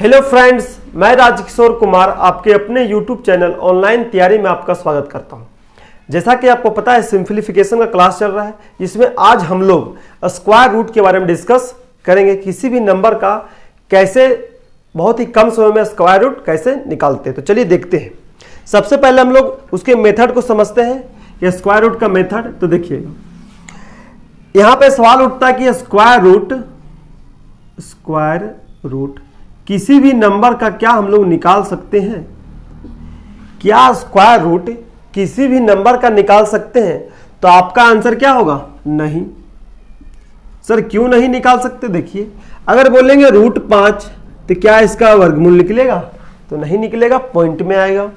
Hello friends, मैं राजकिशोर कुमार आपके अपने यूट्यूब चैनल ऑनलाइन तैयारी में आपका स्वागत करता हूं। जैसा कि आपको पता है, सिंप्लीफिकेशन का क्लास चल रहा है, जिसमें आज हम लोग स्क्वायर रूट के बारे में डिस्कस करेंगे। किसी भी नंबर का कैसे बहुत ही कम समय में स्क्वायर रूट कैसे निकालते हैं, तो चलिए देखते हैं। सबसे पहले हम लोग उसके मेथड को समझते हैं कि स्क्वायर रूट का मेथड। तो देखिएगा, यहां पे सवाल उठता है कि स्क्वायर रूट किसी भी नंबर का क्या हम लोग निकाल सकते हैं? क्या स्क्वायर रूट किसी भी नंबर का निकाल सकते हैं? तो आपका आंसर क्या होगा? नहीं। सर क्यों नहीं निकाल सकते? देखिए, अगर बोलेंगे रूट 5 तो क्या इसका वर्गमूल निकलेगा? तो नहीं निकलेगा, पॉइंट में आएगा।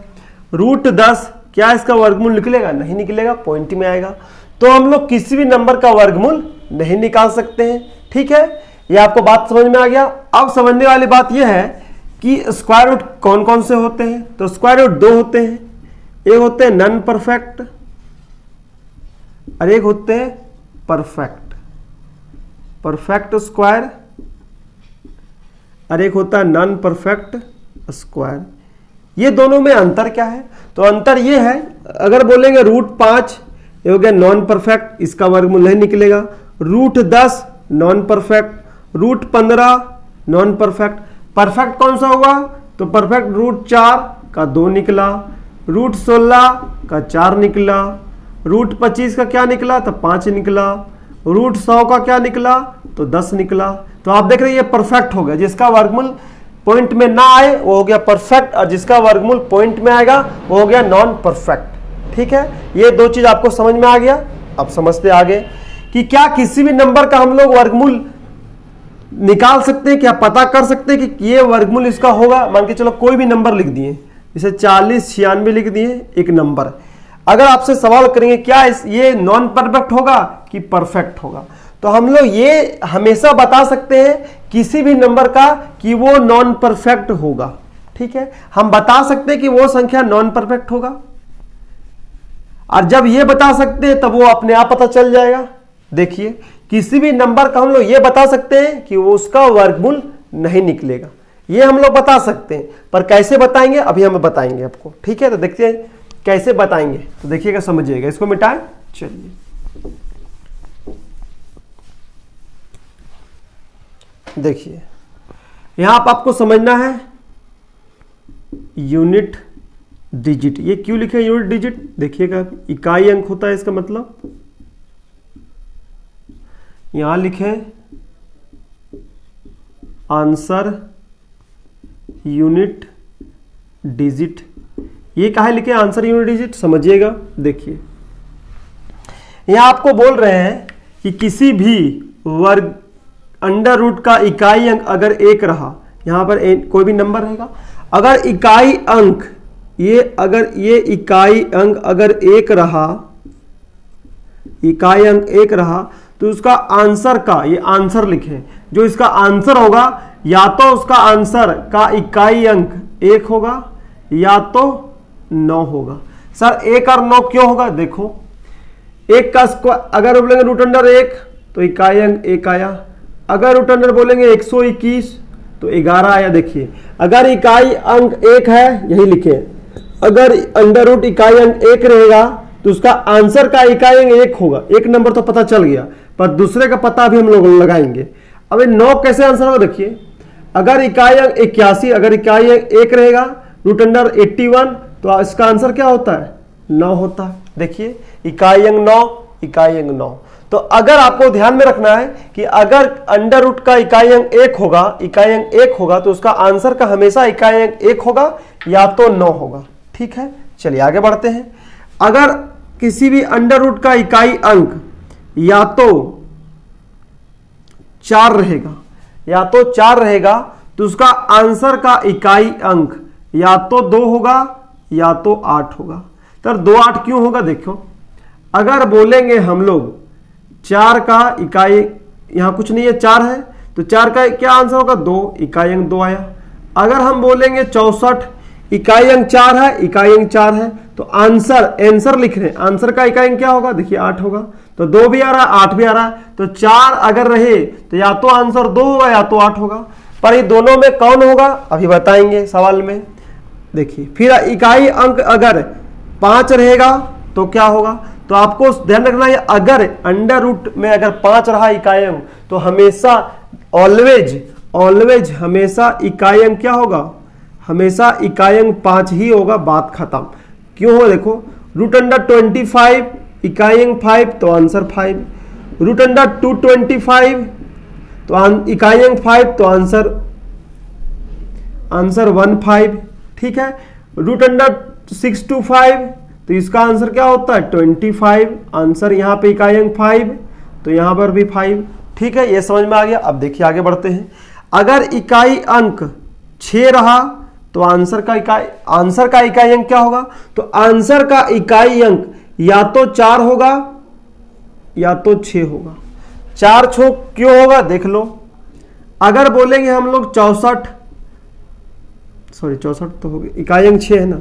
रूट 10 क्या इसका वर्गमूल निकलेगा? नहीं निकलेगा, पॉइंट में आएगा। तो हम लोग किसी भी नंबर का वर्गमूल नहीं निकाल सकते हैं। ठीक है, ये आपको बात समझ में आ गया। अब समझने वाली बात यह है कि स्क्वायर रूट कौन कौन से होते हैं। तो स्क्वायर रूट दो होते हैं, एक होते हैं नॉन परफेक्ट और एक होते हैं परफेक्ट स्क्वायर, और एक होता है नॉन परफेक्ट स्क्वायर। ये दोनों में अंतर क्या है? तो अंतर ये है, अगर बोलेंगे रूट 5 ये हो गया नॉन परफेक्ट, इसका वर्गमूल नहीं निकलेगा। Root 10 non perfect, root 15 non perfect. Perfect कौन सा हुआ? तो परफेक्ट रूट 4 का 2 निकला, रूट 16 का 4 निकला, रूट 25 का क्या निकला? तो 5 निकला, रूट 100 का क्या निकला? तो 10 निकला। तो आप देख रहे हैं ये परफेक्ट हो गया। जिसका वर्गमूल पॉइंट में ना आए वो हो गया परफेक्ट, और जिसका वर्गमूल पॉइंट में आएगा वो हो गया नॉन परफेक्ट। ठीक है, ये दो चीज आपको समझ में आ गया। अब समझते आगे कि क्या किसी भी नंबर का हम लोग वर्गमूल निकाल सकते हैं, क्या पता कर सकते हैं कि ये वर्गमूल इसका होगा। मान के चलो कोई भी नंबर लिख दिए, जैसे 40 96 लिख दिए एक नंबर। अगर आपसे सवाल करेंगे क्या ये नॉन परफेक्ट होगा कि परफेक्ट होगा, तो हम लोग ये हमेशा बता सकते हैं किसी भी नंबर का कि वो नॉन परफेक्ट होगा। ठीक है, हम बता सकते हैं कि वो संख्या नॉन परफेक्ट होगा, और जब ये बता सकते हैं तब वो अपने आप पता चल जाएगा। देखिए, किसी भी नंबर का हम लोग ये बता सकते हैं कि वो उसका वर्गमूल नहीं निकलेगा, ये हम लोग बता सकते हैं। पर कैसे बताएंगे अभी हम बताएंगे आपको। ठीक है, तो देखते हैं कैसे बताएंगे। तो देखिएगा, समझिएगा। इसको मिटाएं। चलिए, देखिए यहां पर आपको समझना है यूनिट डिजिट। ये क्यों लिखे यूनिट डिजिट? देखिएगा, इकाई अंक होता है इसका मतलब। यहां लिखे आंसर यूनिट डिजिट। ये कहा लिखे आंसर यूनिट डिजिट? समझिएगा। देखिए, यहां आपको बोल रहे हैं कि किसी भी वर्ग अंडर रूट का इकाई अंक अगर 1 रहा, यहां पर कोई भी नंबर रहेगा, अगर इकाई अंक ये इकाई अंक अगर 1 रहा, इकाई अंक 1 रहा, तो उसका आंसर का, ये आंसर लिखे, जो इसका आंसर होगा या तो उसका आंसर का इकाई अंक 1 होगा या तो 9 होगा। सर 1 और 9 क्यों होगा? देखो, 1 का स्क्वायर अगर बोलेंगे रूट अंडर 1 तो इकाई अंक 1 आया। अगर रूट अंडर बोलेंगे 121 तो 11 आया। देखिए, अगर इकाई अंक 1 है, यही लिखे, अगर अंडर रूट इकाई अंक 1 रहेगा तो उसका आंसर का इकाई अंक 1 होगा। एक नंबर तो पता चल गया, पर दूसरे का पता भी हम लोग लगाएंगे। अब 9 कैसे आंसर होगा? देखिए, अगर इकाई अंक 81, अगर इकाई अंक 1 रहेगा, रूट अंडर 81, तो इसका आंसर क्या होता है? 9 होता है। देखिए, इकाई अंक 9, इकाई अंक 9। तो अगर आपको ध्यान में रखना है कि अगर अंडर रूट का इकाई अंक 1 होगा, इकाई अंक 1 होगा, तो उसका आंसर का हमेशा इकाई अंक 1 होगा या तो 9 होगा। ठीक है, चलिए आगे बढ़ते हैं। अगर किसी भी अंडर रूट का इकाई अंक या तो 4 रहेगा, या तो 4 रहेगा, तो उसका आंसर का इकाई अंक या तो 2 होगा या तो 8 होगा। तो 2 8 क्यों होगा? देखो, अगर बोलेंगे हम लोग 4 का इकाई, यहां कुछ नहीं है, 4 है, तो 4 का क्या आंसर होगा? 2, इकाई अंक 2 आया। अगर हम बोलेंगे 64, इकाई अंक 4 है, इकाई अंक 4 है, तो आंसर लिख रहे हैं, आंसर का इकाई अंक क्या होगा? देखिए 8 होगा। तो 2 भी आ रहा है, 8 भी आ रहा है, तो 4 अगर रहे तो या तो आंसर 2 होगा या तो 8 होगा। पर ये दोनों में कौन होगा अभी बताएंगे सवाल में। देखिए फिर इकाई अंक अगर 5 रहेगा तो क्या होगा, तो आपको ध्यान रखना है अगर अंडर रूट में अगर 5 रहा इकाई अंक तो हमेशा ऑलवेज हमेशा इकाई अंक क्या होगा, हमेशा इकाई अंक 5 ही होगा, बात खत्म। क्यों हो, देखो रूट अंडर 25 इकाई अंक 5 तो आंसर 5, रूट अंडर 225 तो इकाई अंक 5 तो आंसर 15, ठीक है। रूट अंडर 625 तो इसका आंसर क्या होता है 25, आंसर यहाँ पे इकाई अंक 5 तो यहाँ पर भी 5, ठीक है। ये समझ में आ गया। अब देखिए आगे बढ़ते हैं। अगर इकाई अंक 6 रहा तो आंसर का इकाई अंक क्या होगा, तो आंसर का इकाई अंक या तो 4 होगा या तो 6 होगा। 4 क्यों होगा देख लो। अगर बोलेंगे हम लोग 64 तो हो गया, इकाई अंक 6 है ना।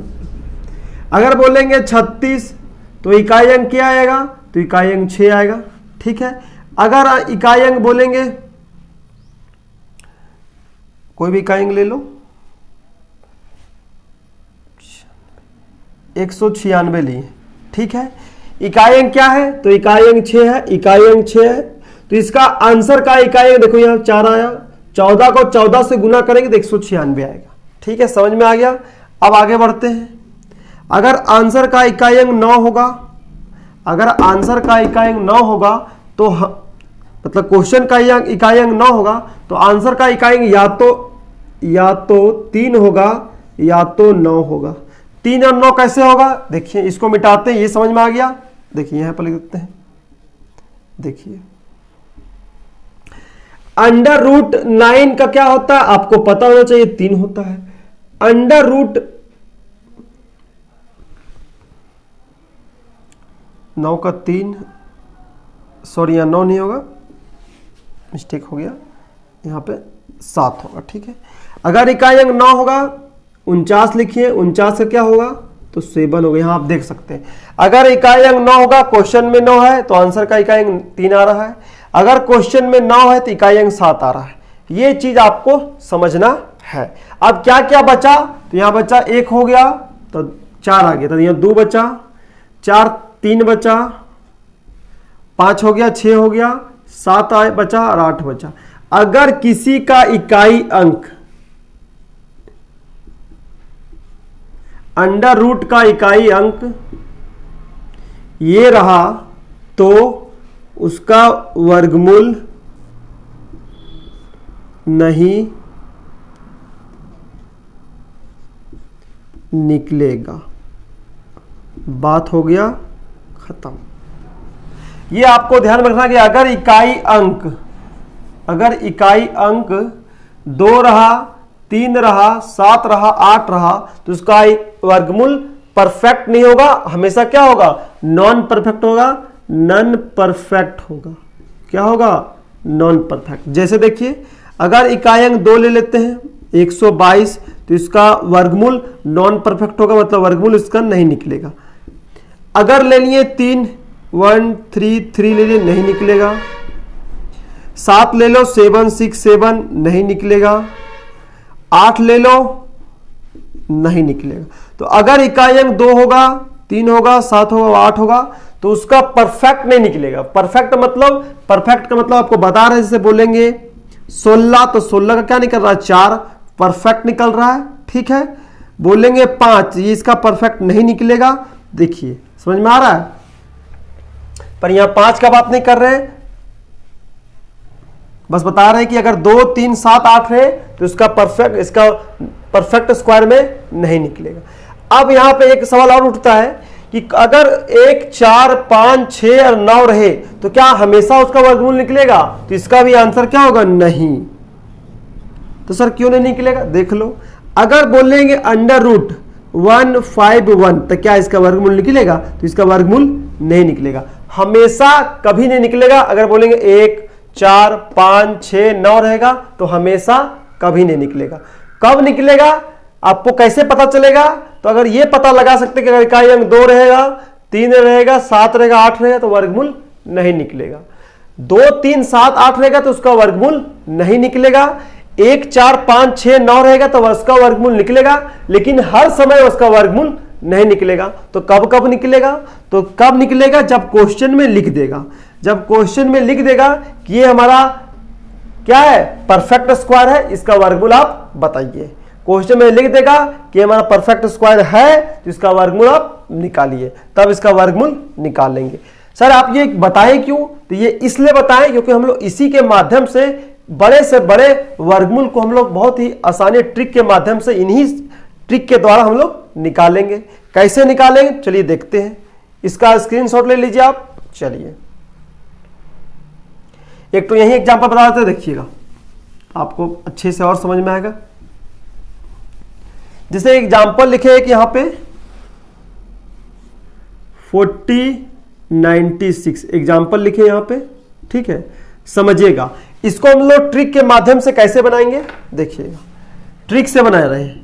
अगर बोलेंगे 36 तो इकाई अंक क्या आएगा, तो इकाई अंक 6 आएगा, ठीक है। अगर इकाई अंक बोलेंगे कोई भी इकाई अंक ले लो, 196 लिए, ठीक है। इकाई अंक क्या है, तो इकाई अंक 6 है, इकाई अंक 6 है तो इसका आंसर का इकाई अंक देखो यहाँ 4 आया, 14 को 14 से गुना करेंगे तो 196 आएगा, ठीक है। समझ में आ गया। अब आगे बढ़ते हैं। अगर आंसर का इकाई अंक 9 होगा, अगर आंसर का इकाई अंक 9 होगा तो मतलब क्वेश्चन का इकाई अंक 9 होगा तो आंसर का इकाई अंक या तो 3 होगा या तो 9 होगा। 3 और 9 कैसे होगा, देखिए इसको मिटाते हैं, ये समझ में आ गया। देखिए यहां पर लिख देते हैं, देखिए अंडर रूट 9 का क्या होता है आपको पता होना चाहिए, 3 होता है। अंडर रूट 9 का 3, सॉरी यहाँ 9 नहीं होगा, मिस्टेक हो गया, यहाँ पे 7 होगा, ठीक है। अगर इकाई अंक 9 होगा 49 लिखिए, 49 का क्या होगा तो 7 होगा, यहाँ आप देख सकते हैं। अगर इकाई अंक 9 होगा, क्वेश्चन में 9 है तो आंसर का इकाई अंक 3 आ रहा है। अगर क्वेश्चन में 9 है तो इकाई अंक 7 आ रहा है। ये चीज आपको समझना है। अब क्या क्या बचा, तो यहाँ बचा 1 हो गया तो 4 आ गया, तो यहाँ 2 बचा, 4 3 बचा, 5 हो गया, 6 हो गया, 7 बचा और 8 बचा। अगर किसी का इकाई अंक अंडर रूट का इकाई अंक ये रहा तो उसका वर्गमूल नहीं निकलेगा। बात हो गया खत्म। ये आपको ध्यान में रखना कि अगर इकाई अंक 2 रहा, 3 रहा, 7 रहा, 8 रहा तो उसका वर्गमूल परफेक्ट नहीं होगा, हमेशा क्या होगा नॉन परफेक्ट होगा, नॉन परफेक्ट होगा। क्या होगा नॉन परफेक्ट। जैसे देखिए अगर इकाई अंक 2 ले लेते हैं 122 तो इसका वर्गमूल नॉन परफेक्ट होगा, मतलब वर्गमूल इसका नहीं निकलेगा। अगर ले लिए 3 1 3 3 ले लिए नहीं निकलेगा। 7 ले लो 7 6 7 नहीं निकलेगा। 8 ले लो नहीं निकलेगा। तो अगर इकाई अंक 2 होगा, 3 होगा, 7 होगा, 8 होगा तो उसका परफेक्ट नहीं निकलेगा। परफेक्ट का मतलब आपको बता रहे हैं, जैसे बोलेंगे 16 तो 16 का क्या निकल रहा है 4, परफेक्ट निकल रहा है, ठीक है। बोलेंगे 5 ये इसका परफेक्ट नहीं निकलेगा। देखिए समझ में आ रहा है, पर यहां 5 का बात नहीं कर रहे हैं, बस बता रहे हैं कि अगर 2 3 7 8 है तो इसका परफेक्ट स्क्वायर में नहीं निकलेगा। अब यहां पे एक सवाल और उठता है कि अगर 1 4 5 6 और 9 रहे तो क्या हमेशा उसका वर्गमूल निकलेगा, तो इसका भी आंसर क्या होगा नहीं। तो सर क्यों नहीं निकलेगा, देख लो। अगर बोलेंगे अंडर रूट 151 तो क्या इसका वर्गमूल निकलेगा, तो इसका वर्गमूल नहीं निकलेगा, हमेशा कभी नहीं निकलेगा। अगर बोलेंगे 1 4 5 6 9 रहेगा तो हमेशा कभी नहीं निकलेगा। कब निकलेगा आपको कैसे पता चलेगा, तो अगर ये पता लगा सकते कि अगर इकाई अंक 2 रहेगा, 3 रहेगा, 7 रहेगा, 8 रहेगा तो वर्गमूल नहीं निकलेगा। 2 3 7 8 रहेगा तो उसका वर्गमूल नहीं निकलेगा। 1 4 5 6 9 रहेगा तो उसका वर्गमूल निकलेगा, लेकिन हर समय उसका वर्गमूल नहीं निकलेगा। तो कब कब निकलेगा? तो कब निकलेगा? जब क्वेश्चन में लिख देगा। जब क्वेश्चन में लिख देगा कि ये हमारा क्या है, परफेक्ट स्क्वायर है, इसका वर्गमूल आप बताइए। क्वेश्चन में लिख देगा कि हमारा परफेक्ट स्क्वायर है तो इसका वर्गमूल आप निकालिए, तब इसका वर्गमूल निकाल लेंगे। सर आप ये बताएं क्यों? तो ये इसलिए बताएं क्योंकि हम लोग इसी के माध्यम से बड़े वर्गमूल को हम लोग बहुत ही आसानी ट्रिक के माध्यम से, इन्हीं ट्रिक के द्वारा हम लोग निकालेंगे। कैसे निकालेंगे चलिए देखते हैं। इसका स्क्रीनशॉट ले लीजिए आप। चलिए एक तो यही एग्जांपल बता देते, देखिएगा आपको अच्छे से और समझ में आएगा। जैसे एग्जांपल लिखे एक यहां पे 4096 एग्जांपल लिखे यहां पे, ठीक है, समझिएगा। इसको हम लोग ट्रिक के माध्यम से कैसे बनाएंगे देखिएगा, ट्रिक से बना रहे हैं।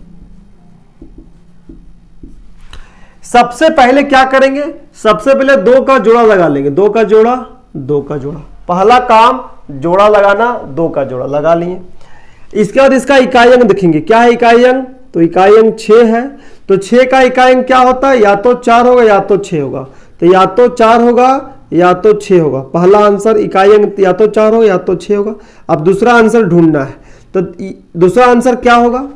सबसे पहले क्या करेंगे, सबसे पहले 2 का जोड़ा लगा लेंगे। 2 का जोड़ा, 2 का जोड़ा, पहला काम जोड़ा लगाना, 2 का जोड़ा लगा लिए। इसके बाद इसका इकाई अंक देखेंगे, क्या है इकाई अंक? तो इकाई अंक 6 है। तो 6 का इकाई अंक क्या होता है? या तो 4 होगा या तो 6 होगा। तो या तो 4 होगा या तो 6 होगा। पहला आंसर इकाई अंक या तो 4 होगा या तो 6 होगा। अब दूसरा आंसर ढूंढना है, तो दूसरा आंसर क्या होगा?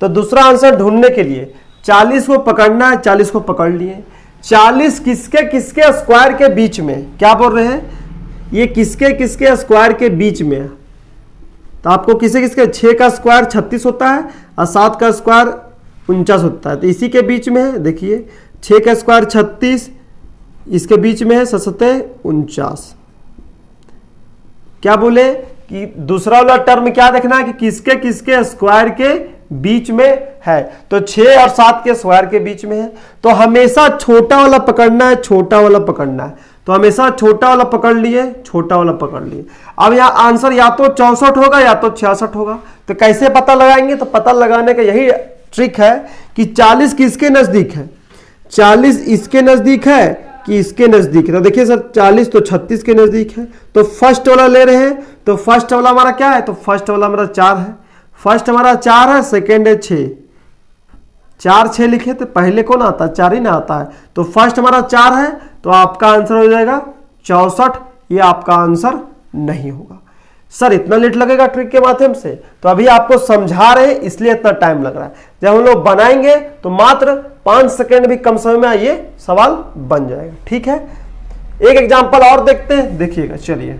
तो दूसरा आंसर ढूंढने के लिए 40 को पकड़ना है। 40 को पकड़ लिए। 40 किसके किसके स्क्वायर के बीच में, क्या बोल रहे हैं, ये किसके किसके स्क्वायर के बीच में है? तो आपको किसके किसके, 6 का स्क्वायर 36 होता है और 7 का स्क्वायर 49 होता है, तो इसी के बीच में है। देखिए 6 का स्क्वायर 36, इसके बीच में है 7 49। क्या बोले कि दूसरा वाला टर्म क्या देखना है कि किसके किसके स्क्वायर के बीच में है। तो 6 और 7 के स्क्वायर के बीच में है। तो हमेशा छोटा वाला पकड़ना है, छोटा वाला पकड़ना है। तो हमेशा छोटा वाला पकड़ लिए, छोटा वाला पकड़ लिए। अब यहाँ आंसर या तो 64 होगा या तो 66 होगा। तो कैसे पता लगाएंगे? तो पता लगाने का यही ट्रिक है कि 40 किसके नजदीक है, 40 इसके नजदीक है कि इसके नजदीक है। तो देखिए सर 40 तो 36 के नजदीक है। तो फर्स्ट वाला ले रहे हैं, तो फर्स्ट वाला हमारा क्या है? तो फर्स्ट वाला हमारा 4 है। फर्स्ट हमारा 4 है, सेकेंड है 6। 4 6 लिखे तो पहले कौन आता है? 4 ही ना आता है। तो फर्स्ट हमारा 4 है, तो आपका आंसर हो जाएगा 64। ये आपका आंसर नहीं होगा। सर इतना लेट लगेगा ट्रिक के माध्यम से? तो अभी आपको समझा रहे हैं इसलिए इतना टाइम लग रहा है। जब हम लोग बनाएंगे तो मात्र 5 सेकेंड भी कम समय में ये सवाल बन जाएगा। ठीक है, एक एग्जांपल और देखते हैं, देखिएगा। चलिए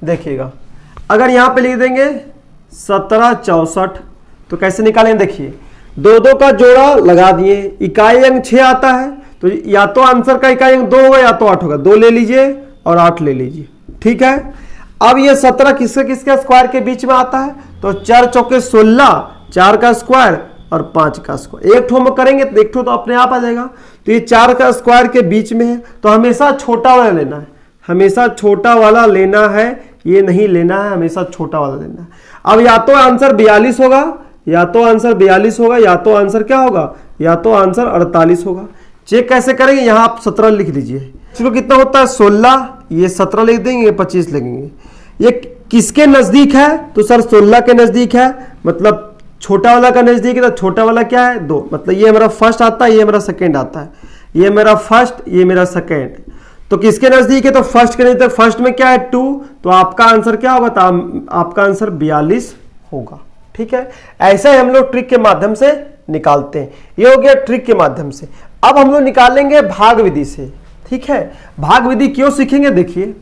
देखिएगा, अगर यहां पे लिख देंगे 1764 तो कैसे निकालेंगे? देखिए 2 का जोड़ा लगा दिए, इकाई अंक 6 आता है, तो या तो आंसर का इकाई अंक 2 होगा या तो 8 होगा। 2 ले लीजिए और 8 ले लीजिए। ठीक है, अब ये 17 किसके किसके स्क्वायर के बीच में आता है? तो 4 चौके 16, 4 का स्क्वायर और 5 का स्क्वायर। एक ठो में करेंगे तो एक ठो तो अपने आप आ जाएगा। तो ये 4 का स्क्वायर के बीच में है, तो हमेशा छोटा वाला लेना है, हमेशा छोटा वाला लेना है, ये नहीं लेना है, हमेशा छोटा वाला लेना है। अब या तो आंसर 42 होगा, या तो आंसर 42 होगा, या तो आंसर क्या होगा? या तो आंसर 48 होगा। चेक कैसे करेंगे? यहां आप 17 लिख दीजिए। इसको कितना होता है? 16, ये 17 लिख देंगे, 25 लिखेंगे। ये किसके नजदीक है? तो सर 16 के नजदीक है, मतलब छोटा वाला का नजदीक है। तो छोटा वाला क्या है? 2, मतलब ये मेरा फर्स्ट आता है, ये मेरा सेकेंड आता है, ये मेरा फर्स्ट, ये मेरा सेकेंड। तो किसके नजदीक है? तो फर्स्ट के नजदीक। फर्स्ट में क्या है? 2, तो आपका आंसर क्या होगा? तो आपका आंसर 42 होगा। ठीक है, ऐसे ही हम लोग ट्रिक के माध्यम से निकालते हैं। ये हो गया ट्रिक के माध्यम से। अब हम लोग निकालेंगे भाग विधि से। ठीक है, भाग विधि क्यों सीखेंगे? देखिए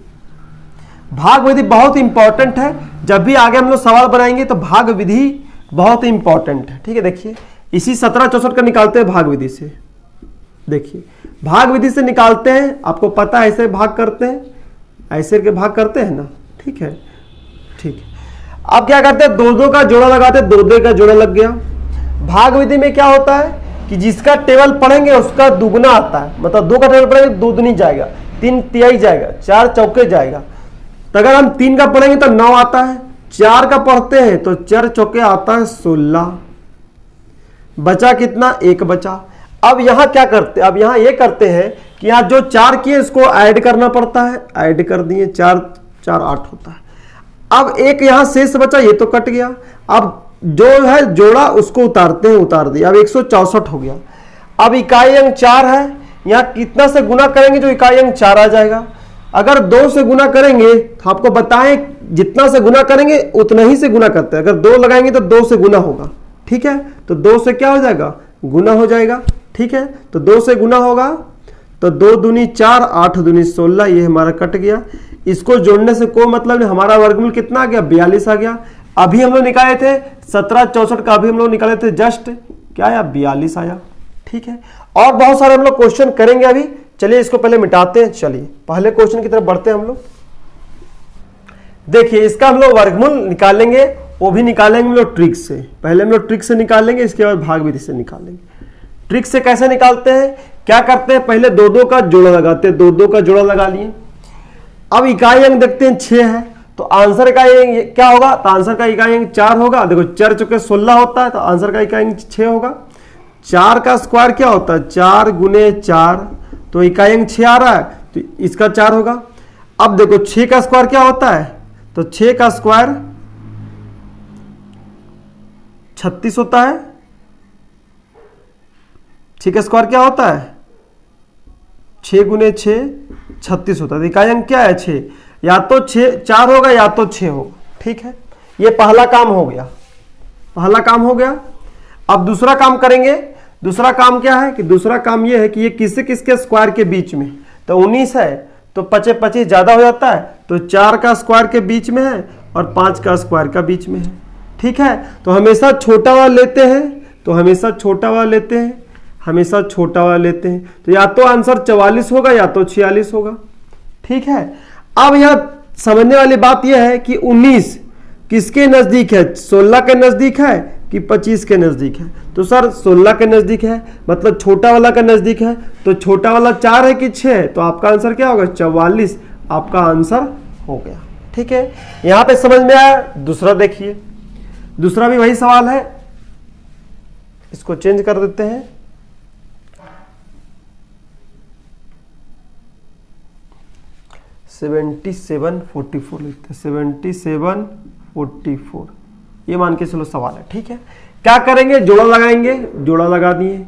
भाग विधि बहुत इंपॉर्टेंट है। जब भी आगे हम लोग सवाल बनाएंगे तो भाग विधि बहुत इंपॉर्टेंट है। ठीक है, देखिए इसी 1764 का निकालते हैं भाग विधि से। देखिए भाग विधि से निकालते हैं, आपको पता है ऐसे भाग करते हैं, ऐसे के भाग करते हैं ना। ठीक है, ठीक है। अब क्या करते हैं? 2 का जोड़ा लगाते हैं, 2 का जोड़ा लग गया। भाग विधि में क्या होता है कि जिसका टेबल पढ़ेंगे उसका दुगना आता है, मतलब 2 का टेबल पढ़ेंगे 2 दूनी जाएगा, 3 तिहाई जाएगा, 4 चौके जाएगा। तो अगर हम 3 का पढ़ेंगे तो 9 आता है, 4 का पढ़ते हैं तो 4 चौके आता है 16, बचा कितना? 1 बचा। अब यहां क्या करते हैं? अब यहां ये करते हैं कि यहाँ जो 4 किए इसको ऐड करना पड़ता है, ऐड कर दिए, 4 4 8 होता है। अब एक यहाँ शेष बचा, ये तो कट गया। अब जो है जोड़ा उसको उतारते हैं, उतार दिया। अब 164 हो गया। अब इकाई अंक 4 है, यहाँ कितना से गुना करेंगे जो इकाई अंक 4 आ जाएगा। अगर 2 से गुना करेंगे तो आपको बताएं जितना से गुना करेंगे उतना ही से गुना करते हैं। अगर 2 लगाएंगे तो 2 से गुना होगा, ठीक है। तो 2 से क्या हो जाएगा, गुना हो जाएगा, ठीक है। तो 2 से गुना होगा तो 2 दूनी 4, 8 दूनी 16, ये हमारा कट गया। इसको जोड़ने से कोई मतलब नहीं, हमारा वर्गमूल कितना आ गया, 42 आ गया। अभी हम लोग निकाले थे 17 64 का, अभी हम लोग निकाले थे जस्ट क्या आया, 42 आया, ठीक है। और बहुत सारे हम लोग क्वेश्चन करेंगे अभी। चलिए इसको पहले मिटाते हैं। चलिए पहले क्वेश्चन की तरफ बढ़ते हैं हम लोग। देखिए इसका हम लोग वर्गमूल निकालेंगे, वो भी निकालेंगे हम लोग ट्रिक से। पहले हम लोग ट्रिक से निकालेंगे, इसके बाद भाग विधि से निकालेंगे। ट्रिक से कैसे निकालते हैं, क्या करते हैं, पहले 2 का जोड़ा लगाते हैं। 2 का जोड़ा लगा लिए। अब इकाई अंक देखते हैं 6 है, तो आंसर का क्या होगा, तो आंसर का इकाई अंक 4 होगा। देखो 4 चौके 16 होता है, तो आंसर का इकाई अंक 6 होगा। 4 का स्क्वायर क्या होता है, 4 गुने 4, तो इकाई अंक 6 आ रहा है, तो इसका 4 होगा। अब देखो 6 का स्क्वायर क्या होता है, तो 6 का स्क्वायर 36 होता है। 6 का स्क्वायर क्या होता है, 6 गुने 6 36 होता है। इकाई अंक क्या है, 6। या तो 4 होगा या तो 6 होगा, ठीक है। ये पहला काम हो गया, पहला काम हो गया। अब दूसरा काम करेंगे। दूसरा काम क्या है कि दूसरा काम ये है कि ये किससे किसके स्क्वायर के बीच में, तो 19 है, तो 25 25 ज्यादा हो जाता है, तो 4 का स्क्वायर के बीच में है और 5 का स्क्वायर का बीच में है, ठीक है। तो हमेशा छोटा वाला लेते हैं, तो हमेशा छोटा वाला लेते हैं, हमेशा छोटा वाला लेते हैं। तो या तो आंसर 44 होगा या तो 46 होगा, ठीक है। अब यह समझने वाली बात यह है कि 19 किसके नजदीक है, 16 के नजदीक है कि 25 के नजदीक है। तो सर 16 के नजदीक है, मतलब छोटा वाला का नजदीक है। तो छोटा वाला 4 है कि 6 है, तो आपका आंसर क्या होगा, 44 आपका आंसर हो गया, ठीक है। यहां पे समझ में आया। दूसरा देखिए, दूसरा भी वही सवाल है, इसको चेंज कर देते हैं। (7744) लिखते हैं, 7744 ये मान के चलो सवाल है, ठीक है। क्या करेंगे, जोड़ा लगाएंगे, जोड़ा लगा दिए।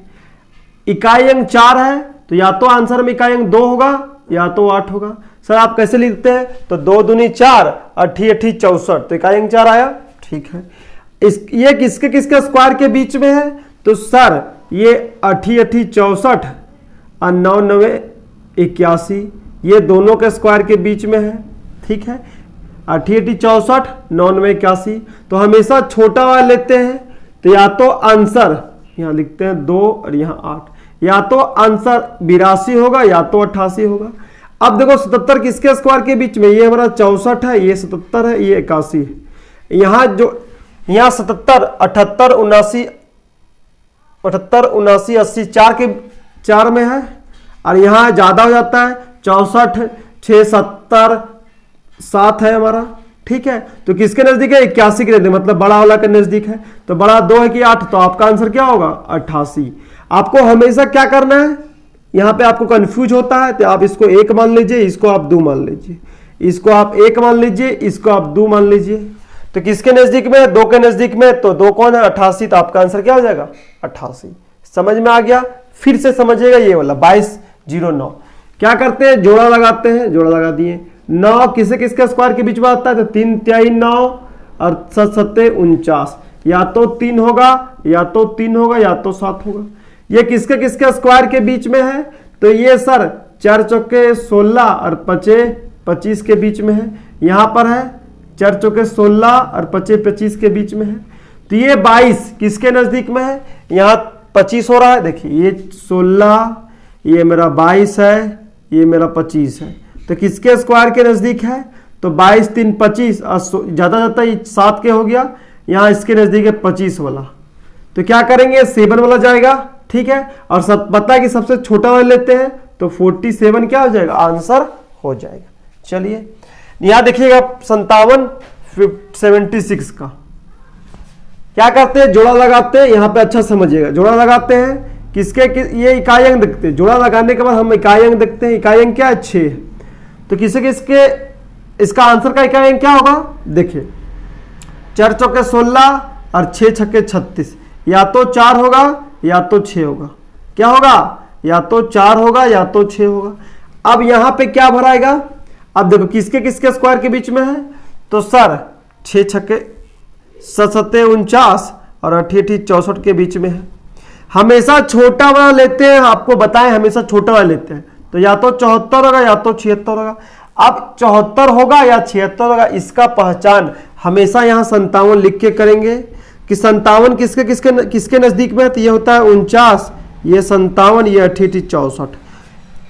इकाई अंक 4 है, तो या तो आंसर में इकाई अंक 2 होगा या तो 8 होगा। सर आप कैसे लिखते हैं, तो 2 दूनी 4, 8 8 64, तो इकाई अंक 4 आया, ठीक है। ये किसके किसके स्क्वायर के बीच में है, तो सर ये 8 8 64 और 9 9 81, ये दोनों के स्क्वायर के बीच में है, ठीक है। 8 8 64 9 9 81, तो हमेशा छोटा वाला लेते हैं। तो या तो आंसर यहां लिखते हैं 2 और यहां 8, या तो आंसर 82 होगा या तो 88 होगा। अब देखो 77 किसके स्क्वायर के बीच में, ये हमारा 64 है, ये 77 है, ये 81 है। यहां जो यहां 77 78 79 78 79 80 4 में है, और यहां ज्यादा हो जाता है, 64 6 70 7 है हमारा, ठीक है। तो किसके नजदीक है, 81 के नजदीक, मतलब बड़ा वाला के नजदीक है। तो बड़ा 2 है कि 8, तो आपका आंसर क्या होगा, 88। आपको हमेशा क्या करना है, यहां पे आपको कंफ्यूज होता है तो आप इसको 1 मान लीजिए, इसको आप 2 मान लीजिए, इसको आप 1 मान लीजिए, इसको आप 2 मान लीजिए। तो किसके नजदीक में, 2 के नजदीक में, तो 2 कौन है, 88, तो आपका आंसर क्या हो जाएगा, 88। समझ में आ गया। फिर से समझिएगा ये वाला 2209 क्या करते हैं, जोड़ा लगाते हैं, जोड़ा लगा दिए। 9 किसे किसके स्क्वायर के बीच में आता है, तो 3 3 9 और 7 7 49, या तो 3 होगा या तो 3 होगा या तो 7 होगा। ये किसके किसके स्क्वायर के बीच में है, तो ये सर 4 चौके 16 और 5 25 के बीच में है। यहां पर है 4 चौके 16 और 5 25 के बीच में है। तो ये 22 किसके नजदीक में है, यहाँ 25 हो रहा है, देखिए ये 16, ये मेरा 22 है, ये मेरा 25 है। तो किसके स्क्वायर के नजदीक है, तो 22 3 25 और ज्यादा जाता है 7 के हो गया, यहाँ इसके नजदीक है 25 वाला। तो क्या करेंगे, 7 वाला जाएगा, ठीक है। और सब पता है कि सबसे छोटा वाला लेते हैं, तो 47 क्या हो जाएगा, आंसर हो जाएगा। चलिए यहां देखिएगा 76 का क्या करते हैं, जोड़ा लगाते हैं। यहां पे अच्छा समझिएगा, जोड़ा लगाते हैं, ये इकाई अंक देखते हैं, जोड़ा लगाने के बाद हम इकाई अंक देखते हैं। इकाई अंक क्या है? 6। तो किसके इसका आंसर का इकाई अंक क्या होगा? देखिए 4 चौके 16 और 6 छक्के 36, या तो 4 होगा या तो 6 होगा। क्या होगा? या तो 4 होगा या तो 6 होगा। अब यहां पे क्या भराएगा? अब देखो किसके स्क्वायर के बीच में है, तो सर 6 छक्के 7 49 और 8 64 के बीच में है। हमेशा छोटा वाला लेते हैं, आपको बताएं हमेशा छोटा वाला लेते हैं, तो या तो 74 होगा या तो 76 होगा। अब 74 होगा या 76 होगा, इसका पहचान हमेशा यहां 57 लिख के करेंगे कि 57 किसके नजदीक में है, तो ये होता है 49, ये 57, ये 88 64।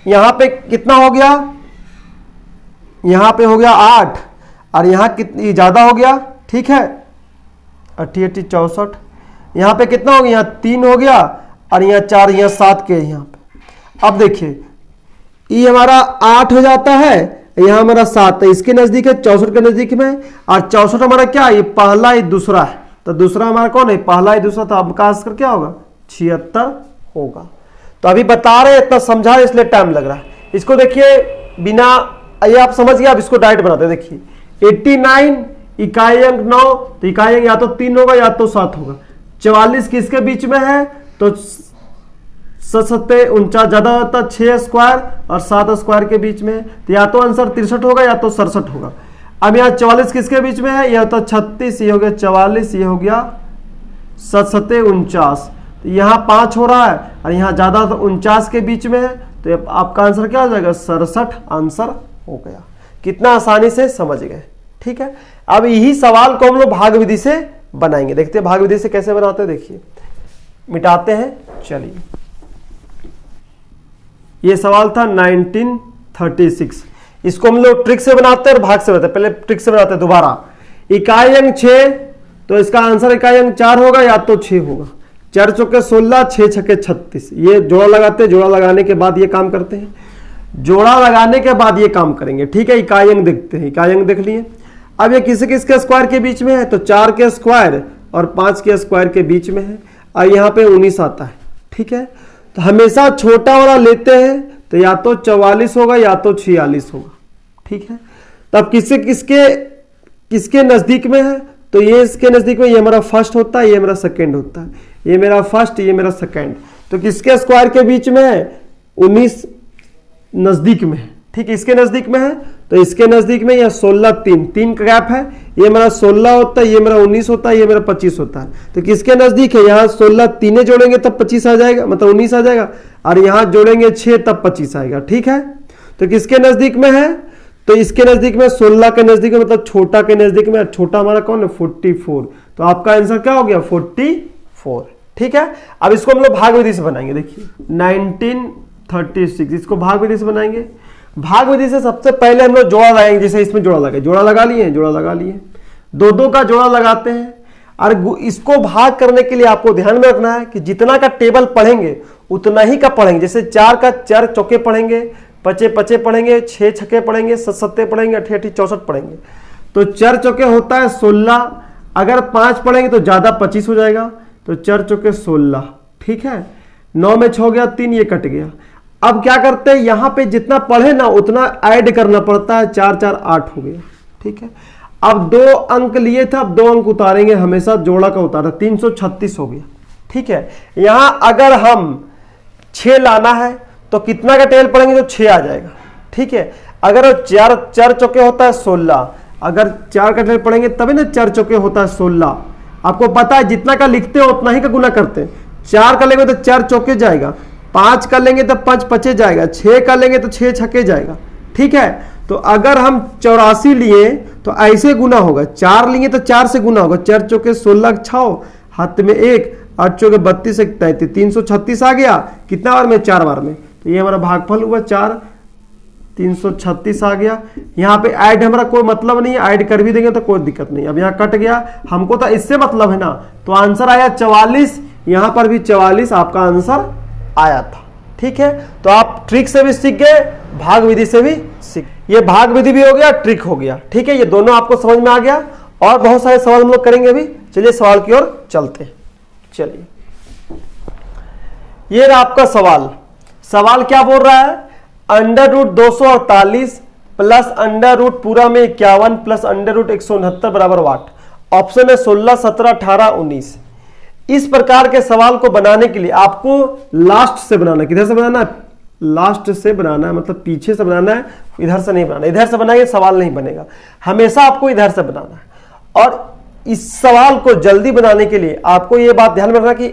यहां पे कितना हो गया? यहां पे हो गया 8 और यहां कितनी ज्यादा हो गया, ठीक है 88 64। यहां पे कितना हो गया? यहां 3 हो गया और यहां 4, यहां 7 के यहां पे। अब देखिए ये हमारा 8 हो जाता है, यहां हमारा 7 है, इसके नजदीक है 64 के नजदीक में, और 64 हमारा क्या है? ये पहला ये दूसरा है, तो दूसरा हमारा कौन है? पहला ये दूसरा, तो आपका आंसर क्या होगा? 76 होगा। तो अभी बता रहे इतना समझा रहे इसलिए टाइम लग रहा है। इसको देखिए बिना ये आप समझ गए, आप इसको डायरेक्ट बनाते हैं। देखिए 89 इकाई अंक 9, तो इकाई अंक या तो 3 होगा या तो 7 होगा। 44 किसके बीच में है? तो 7 49 ज्यादा होता है, 6 स्क्वायर और 7 स्क्वायर के बीच में है, तो या तो आंसर 63 होगा या तो 67 होगा। अब यहाँ 44 किसके बीच में है? यह तो 36, ये हो गया 44, ये हो गया 7 49, तो यहाँ 5 हो रहा है और यहाँ ज्यादा तो 49 के बीच में है, तो आपका आंसर क्या हो जाएगा? 67 आंसर हो गया। कितना आसानी से समझ गए, ठीक है। अब यही सवाल को हम लोग भाग विधि से बनाएंगे। देखते हैं भाग विधि से कैसे बनाते हैं। देखिए मिटाते हैं, चलिए ये सवाल था 1936। इसको हम लोग ट्रिक से बनाते हैं और भाग से बनाते हैं। पहले ट्रिक से बनाते हैं दोबारा। इकाई अंक 6, तो इसका आंसर इकाई अंक 4 होगा या तो 6 होगा। 4 चौके 16, 6 छक्के 36। ये जोड़ा लगाते हैं, जोड़ा लगाने के बाद ये काम करते हैं, जोड़ा लगाने के बाद ये काम करेंगे, ठीक है। इकाई अंक देखते हैं, इकाई अंक देख लिए। अब ये किसके स्क्वायर के बीच में है? तो 4 के स्क्वायर और 5 के स्क्वायर के बीच में है, और यहाँ पे 19 आता है, ठीक है। तो हमेशा छोटा वाला लेते हैं, तो या तो 44 होगा या तो 46 होगा, ठीक है। तब किसके नजदीक में है? तो ये इसके नजदीक में, ये हमारा फर्स्ट होता है, ये मेरा सेकंड होता है, ये मेरा फर्स्ट, ये मेरा सेकंड। तो किसके स्क्वायर के बीच में है? 19 नजदीक में है, ठीक है, इसके नजदीक में है। तो इसके नजदीक में यह 16 3 का गैप है, ये मेरा 16 होता है, ये मेरा 19 होता है, ये मेरा 25 होता है। तो किसके नजदीक है? यहाँ 16 3 जोड़ेंगे तब 25 आ जाएगा, मतलब 19 आ जाएगा, और यहाँ जोड़ेंगे 6 तब 25 आएगा, ठीक है। तो किसके नजदीक में है? तो इसके नजदीक में 16 के नजदीक में, मतलब छोटा के नजदीक में। छोटा हमारा कौन है? 44। तो आपका आंसर क्या हो गया? 44, ठीक है। अब इसको हम लोग भाग विधि से बनाएंगे। देखिए 1936 इसको भाग विधि से बनाएंगे। भाग विधि से सबसे पहले हम लोग जोड़ा लगाएंगे, जैसे इसमें जोड़ा लगा लिए, जोड़ा लगा लिए, 2 का जोड़ा लगाते हैं। और इसको भाग करने के लिए आपको ध्यान में रखना है कि जितना का टेबल पढ़ेंगे उतना ही का पढ़ेंगे। जैसे 4 का 4 चौके पढ़ेंगे, 5 5 पढ़ेंगे, 6 छक्के पढ़ेंगे, 7 7 पढ़ेंगे, 8 8 64 पढ़ेंगे। तो 4 चौके होता है 16, अगर 5 पढ़ेंगे तो ज्यादा 25 हो जाएगा, तो 4 चौके 16, ठीक है। 9 में 6 गया 3, ये कट गया। अब क्या करते हैं, यहां पे जितना पढ़े ना उतना ऐड करना पड़ता है, 4 4 8 हो गया, ठीक है। अब 2 अंक लिए थे, अब 2 अंक उतारेंगे, हमेशा जोड़ा का उतारा, 336 हो गया, ठीक है। यहां अगर हम 6 लाना है तो कितना का टेबल पढ़ेंगे? तो 6 आ जाएगा, ठीक है। अगर 4 चौके होता है 16, अगर 4 का टेबल पढ़ेंगे तभी ना 4 चौके होता है 16। आपको पता है जितना का लिखते हो उतना ही का गुना करते हैं। 4 का लेंगे तो 4 चौके जाएगा, 5 का लेंगे तो 5 पचे जाएगा, 6 का लेंगे तो 6 छक्के जाएगा, ठीक है। तो अगर हम 84 लिए तो ऐसे गुना होगा, 4 लिए तो 4 से गुना होगा, 4 चौके 16 6, हाथ में 1, 8 चौके 32 33, 336 आ गया। कितना बार में? 4 बार में। तो ये हमारा भागफल हुआ 4, 336 आ गया। यहाँ पे ऐड हमारा कोई मतलब नहीं है, ऐड कर भी देंगे तो कोई दिक्कत नहीं। अब यहाँ कट गया, हमको तो इससे मतलब है ना, तो आंसर आया 44। यहाँ पर भी 44 आपका आंसर आया था, ठीक है। तो आप ट्रिक से भी सीख गए, भाग विधि से भी सीख। ये भाग विधि भी हो गया, ट्रिक हो गया, ठीक है। ये दोनों आपको समझ में आ गया, और बहुत सारे सवाल हम लोग करेंगे अभी। चलिए सवाल की ओर चलते हैं। चलिए ये रहा आपका सवाल। सवाल क्या बोल रहा है, under root 248 plus under root पूरा में 51 प्लस अंडर रूट 169 बराबर वाट। ऑप्शन है 16, 17, 18, 19। इस प्रकार के सवाल को बनाने के लिए आपको लास्ट से बनाना है। किधर से बनाना है, लास्ट से बनाना है, मतलब पीछे से बनाना है, इधर से नहीं बनाना। इधर से बनाएंगे सवाल नहीं बनेगा, हमेशा आपको इधर से बनाना है। और इस सवाल को जल्दी बनाने के लिए आपको यह बात ध्यान में रखना कि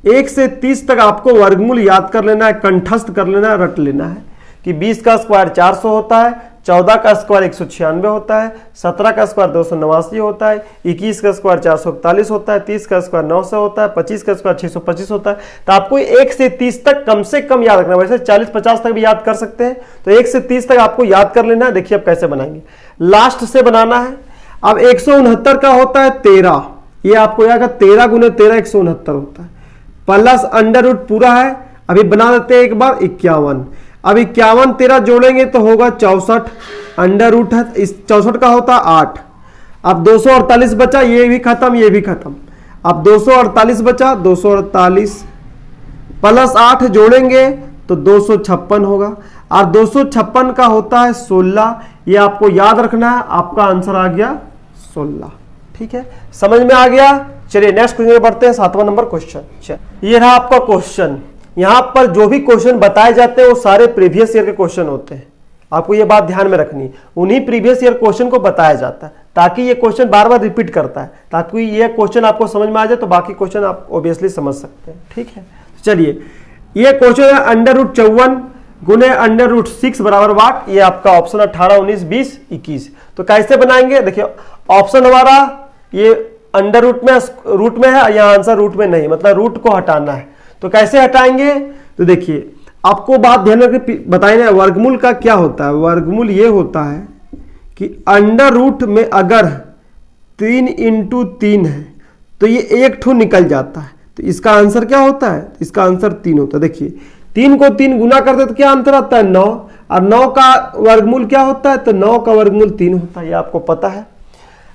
1 से 30 तक आपको वर्गमूल याद कर लेना है, कंठस्थ कर लेना है, रट लेना है कि 20 का स्क्वायर 400 होता है, 14 का स्क्वायर 196 होता है, 17 का स्क्वायर 289 होता है, 21 का स्क्वायर 441 होता है, 30 का स्क्वायर 900 होता है, 25 का स्क्वायर 625 होता है। तो आपको 1 से 30 तक कम से कम याद रखना है। वैसे 40-50 तक भी याद कर सकते हैं, तो 1 से 30 तक आपको याद कर लेना है। देखिए अब कैसे बनाएंगे, लास्ट से बनाना है। अब 169 का होता है 13, ये आपको याद 13 गुने 13 169 होता है, प्लस अंडर रूट पूरा है, अभी बना देते हैं एक बार 51। अब 51 13 जोड़ेंगे तो होगा 64, अंडर रूट है, इस 64 का होता है 8। अब 248 बचा, ये भी खत्म, ये भी खत्म। अब 248 बचा, 248 प्लस 8 जोड़ेंगे तो 256 होगा। और 256 का होता है 16, ये आपको याद रखना है। आपका आंसर आ गया 16। ठीक है, समझ में आ गया। चलिए नेक्स्ट क्वेश्चन में बढ़ते हैं, 7वां नंबर क्वेश्चन। ये रहा आपका क्वेश्चन। यहां पर जो भी क्वेश्चन बताए जाते हैं वो सारे प्रीवियस ईयर के क्वेश्चन होते हैं, आपको ये बात ध्यान में रखनी। उन्हीं प्रीवियस ईयर क्वेश्चन को बताया जाता है ताकि ये क्वेश्चन बार बार रिपीट करता है, ताकि ये क्वेश्चन आपको समझ में आ जाए तो बाकी क्वेश्चन आप ऑब्वियसली समझ सकते हैं। ठीक है, चलिए ये क्वेश्चन है अंडर रूट 54 गुने अंडर रूट 6 बराबर वाट। ये आपका ऑप्शन 18, 19, 20, 21। तो कैसे बनाएंगे, देखिए ऑप्शन हमारा ये अंडर रूट में है, यहाँ आंसर रूट में नहीं, मतलब रूट को हटाना है। तो कैसे हटाएंगे, तो देखिए आपको बात ध्यान रखिए, बताए वर्गमूल का क्या होता है। वर्गमूल ये होता है कि अंडर रूट में अगर 3 × 3 है तो ये एक ठो निकल जाता है, तो इसका आंसर क्या होता है, इसका आंसर 3 होता है। देखिए 3 को 3 गुना करते तो क्या आंसर आता है 9, और 9 का वर्गमूल क्या होता है, तो 9 का वर्गमूल 3 होता है, ये आपको पता है।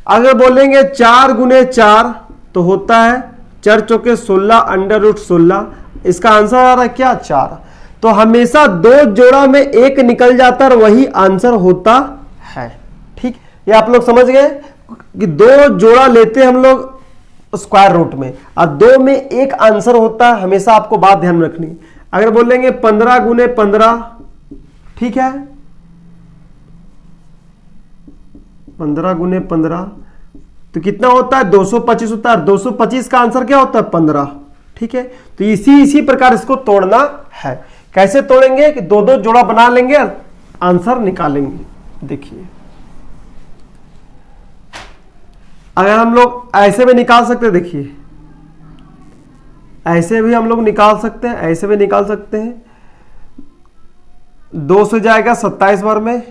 अगर बोलेंगे 4 गुने 4 तो होता है 4 चौके 16 अंडर रूट 16, इसका आंसर आ रहा है क्या 4। तो हमेशा 2 जोड़ा में 1 निकल जाता है और वही आंसर होता है। ठीक, ये आप लोग समझ गए कि 2 जोड़ा लेते हैं हम लोग स्क्वायर रूट में और 2 में 1 आंसर होता है, हमेशा आपको बात ध्यान में रखनी। अगर बोलेंगे 15 गुने 15, ठीक है, 15 गुने 15 तो कितना होता है 225 होता है। 225 का आंसर क्या होता है 15। ठीक है, तो इसी प्रकार इसको तोड़ना है। कैसे तोड़ेंगे कि 2-2 जोड़ा बना लेंगे और आंसर निकालेंगे। देखिए अगर हम लोग ऐसे में निकाल सकते हैं, देखिए ऐसे भी हम लोग निकाल सकते हैं, ऐसे भी निकाल सकते हैं। 2 से जाएगा 27 बार में,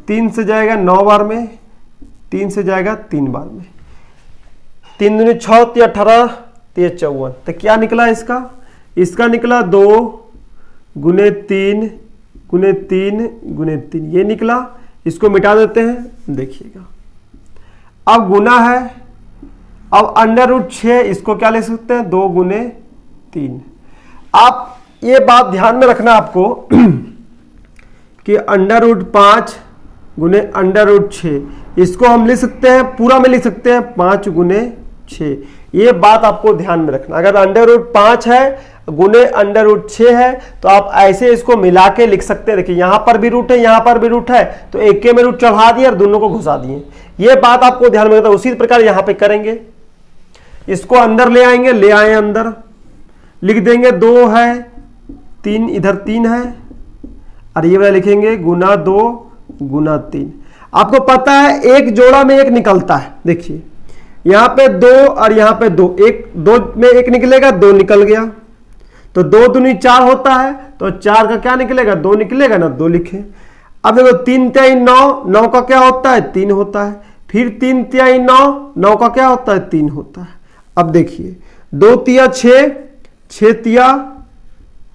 3 से जाएगा 9 बार में, 3 से जाएगा 3 बार में, 3 दूनी 6, 18, 54। तो क्या निकला इसका निकला 2 गुने 3 गुने 3 गुने 3, ये निकला। इसको मिटा देते हैं, देखिएगा अब गुना है। अब अंडर रूट 6, इसको क्या ले सकते हैं 2 गुने 3। आप ये बात ध्यान में रखना आपको कि अंडर रूट 5 गुने अंडर रूट 6, इसको हम लिख सकते हैं, पूरा में लिख सकते हैं 5 गुने 6। ये बात आपको ध्यान में रखना। अगर अंडर रूट 5 है गुने अंडर रूट 6 है तो आप ऐसे इसको मिला के लिख सकते हैं। देखिए यहां पर भी रूट है, यहां पर भी रूट है, तो एक के में रूट चढ़ा दिए और दोनों को घुसा दिए। ये बात आपको ध्यान में रखना। उसी प्रकार यहां पे करेंगे, इसको अंदर ले आएंगे, ले आए अंदर, लिख देंगे 2 है 3, इधर 3 है, और ये वाला लिखेंगे गुना 2 गुना 3। आपको पता है एक जोड़ा में 1 निकलता है। देखिए यहां पे 2 और यहां पे 2, 2 में 1 निकलेगा, 2 निकल गया, तो 2 दूनी 4 होता है, तो 4 का क्या निकलेगा 2 निकलेगा ना, 2 लिखे। अब देखो 3 3 9, 9 का क्या होता है 3 होता है, फिर 3 3 9, 9 का क्या होता है 3 होता है। अब देखिए 2 3 6, 6 3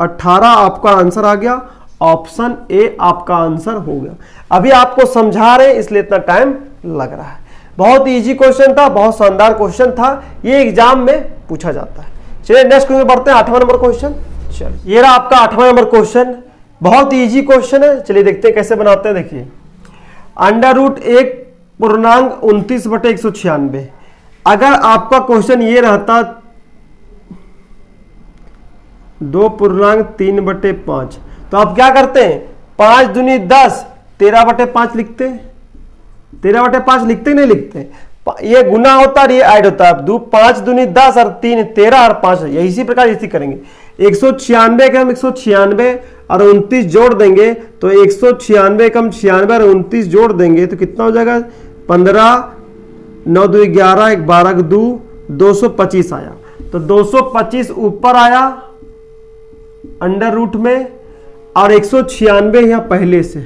18, आपका आंसर आ गया। ऑप्शन ए आपका आंसर हो गया। अभी आपको समझा रहे इसलिए इतना टाइम लग रहा है। बहुत इजी क्वेश्चन था, बहुत शानदार क्वेश्चन था, ये एग्जाम में पूछा जाता है। चलिए नेक्स्ट क्वेश्चन बढ़ते हैं, 8वां नंबर क्वेश्चन। चलिए ये रहा आपका 8वां नंबर क्वेश्चन, बहुत इजी क्वेश्चन है। चलिए देखते हैं कैसे बनाते हैं। देखिए अंडर रूट 1/29/196, अगर आपका क्वेश्चन ये रहता 2.3/5, तो आप क्या करते हैं, 5 दूनी 10, 13/5 लिखते हैं। 13/5 लिखते नहीं लिखते, ये गुना होता है, ये ऐड होता है। 5 दूनी 10 और 3 13 और 5, इसी प्रकार इसी करेंगे। 196 के हम 196 और 29 जोड़ देंगे, तो 196 का हम 96 और 29 जोड़ देंगे तो कितना हो जाएगा, 15 9 2 11 1 12 2 225 आया। तो 225 ऊपर आया अंडर रूट में, और 196 यहाँ पहले से,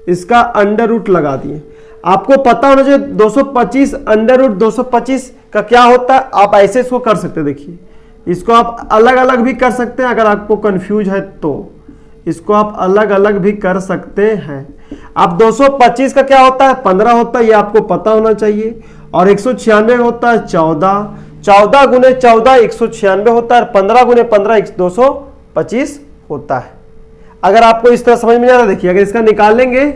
इसका अंडर रूट लगा दिए। आपको पता होना चाहिए 225 अंडर रूट 225 का क्या होता है। आप ऐसे इसको कर सकते हैं, देखिए इसको आप अलग अलग भी कर सकते हैं, अगर आपको कंफ्यूज है तो इसको आप अलग अलग भी कर सकते हैं। अब 225 का क्या होता है, 15 होता है, ये आपको पता होना चाहिए। और 196 होता है 14, 14 गुने 14 196 होता है, 15 गुने 15 225 होता है। अगर आपको इस तरह समझ में आ रहा है, देखिए अगर इसका निकालेंगे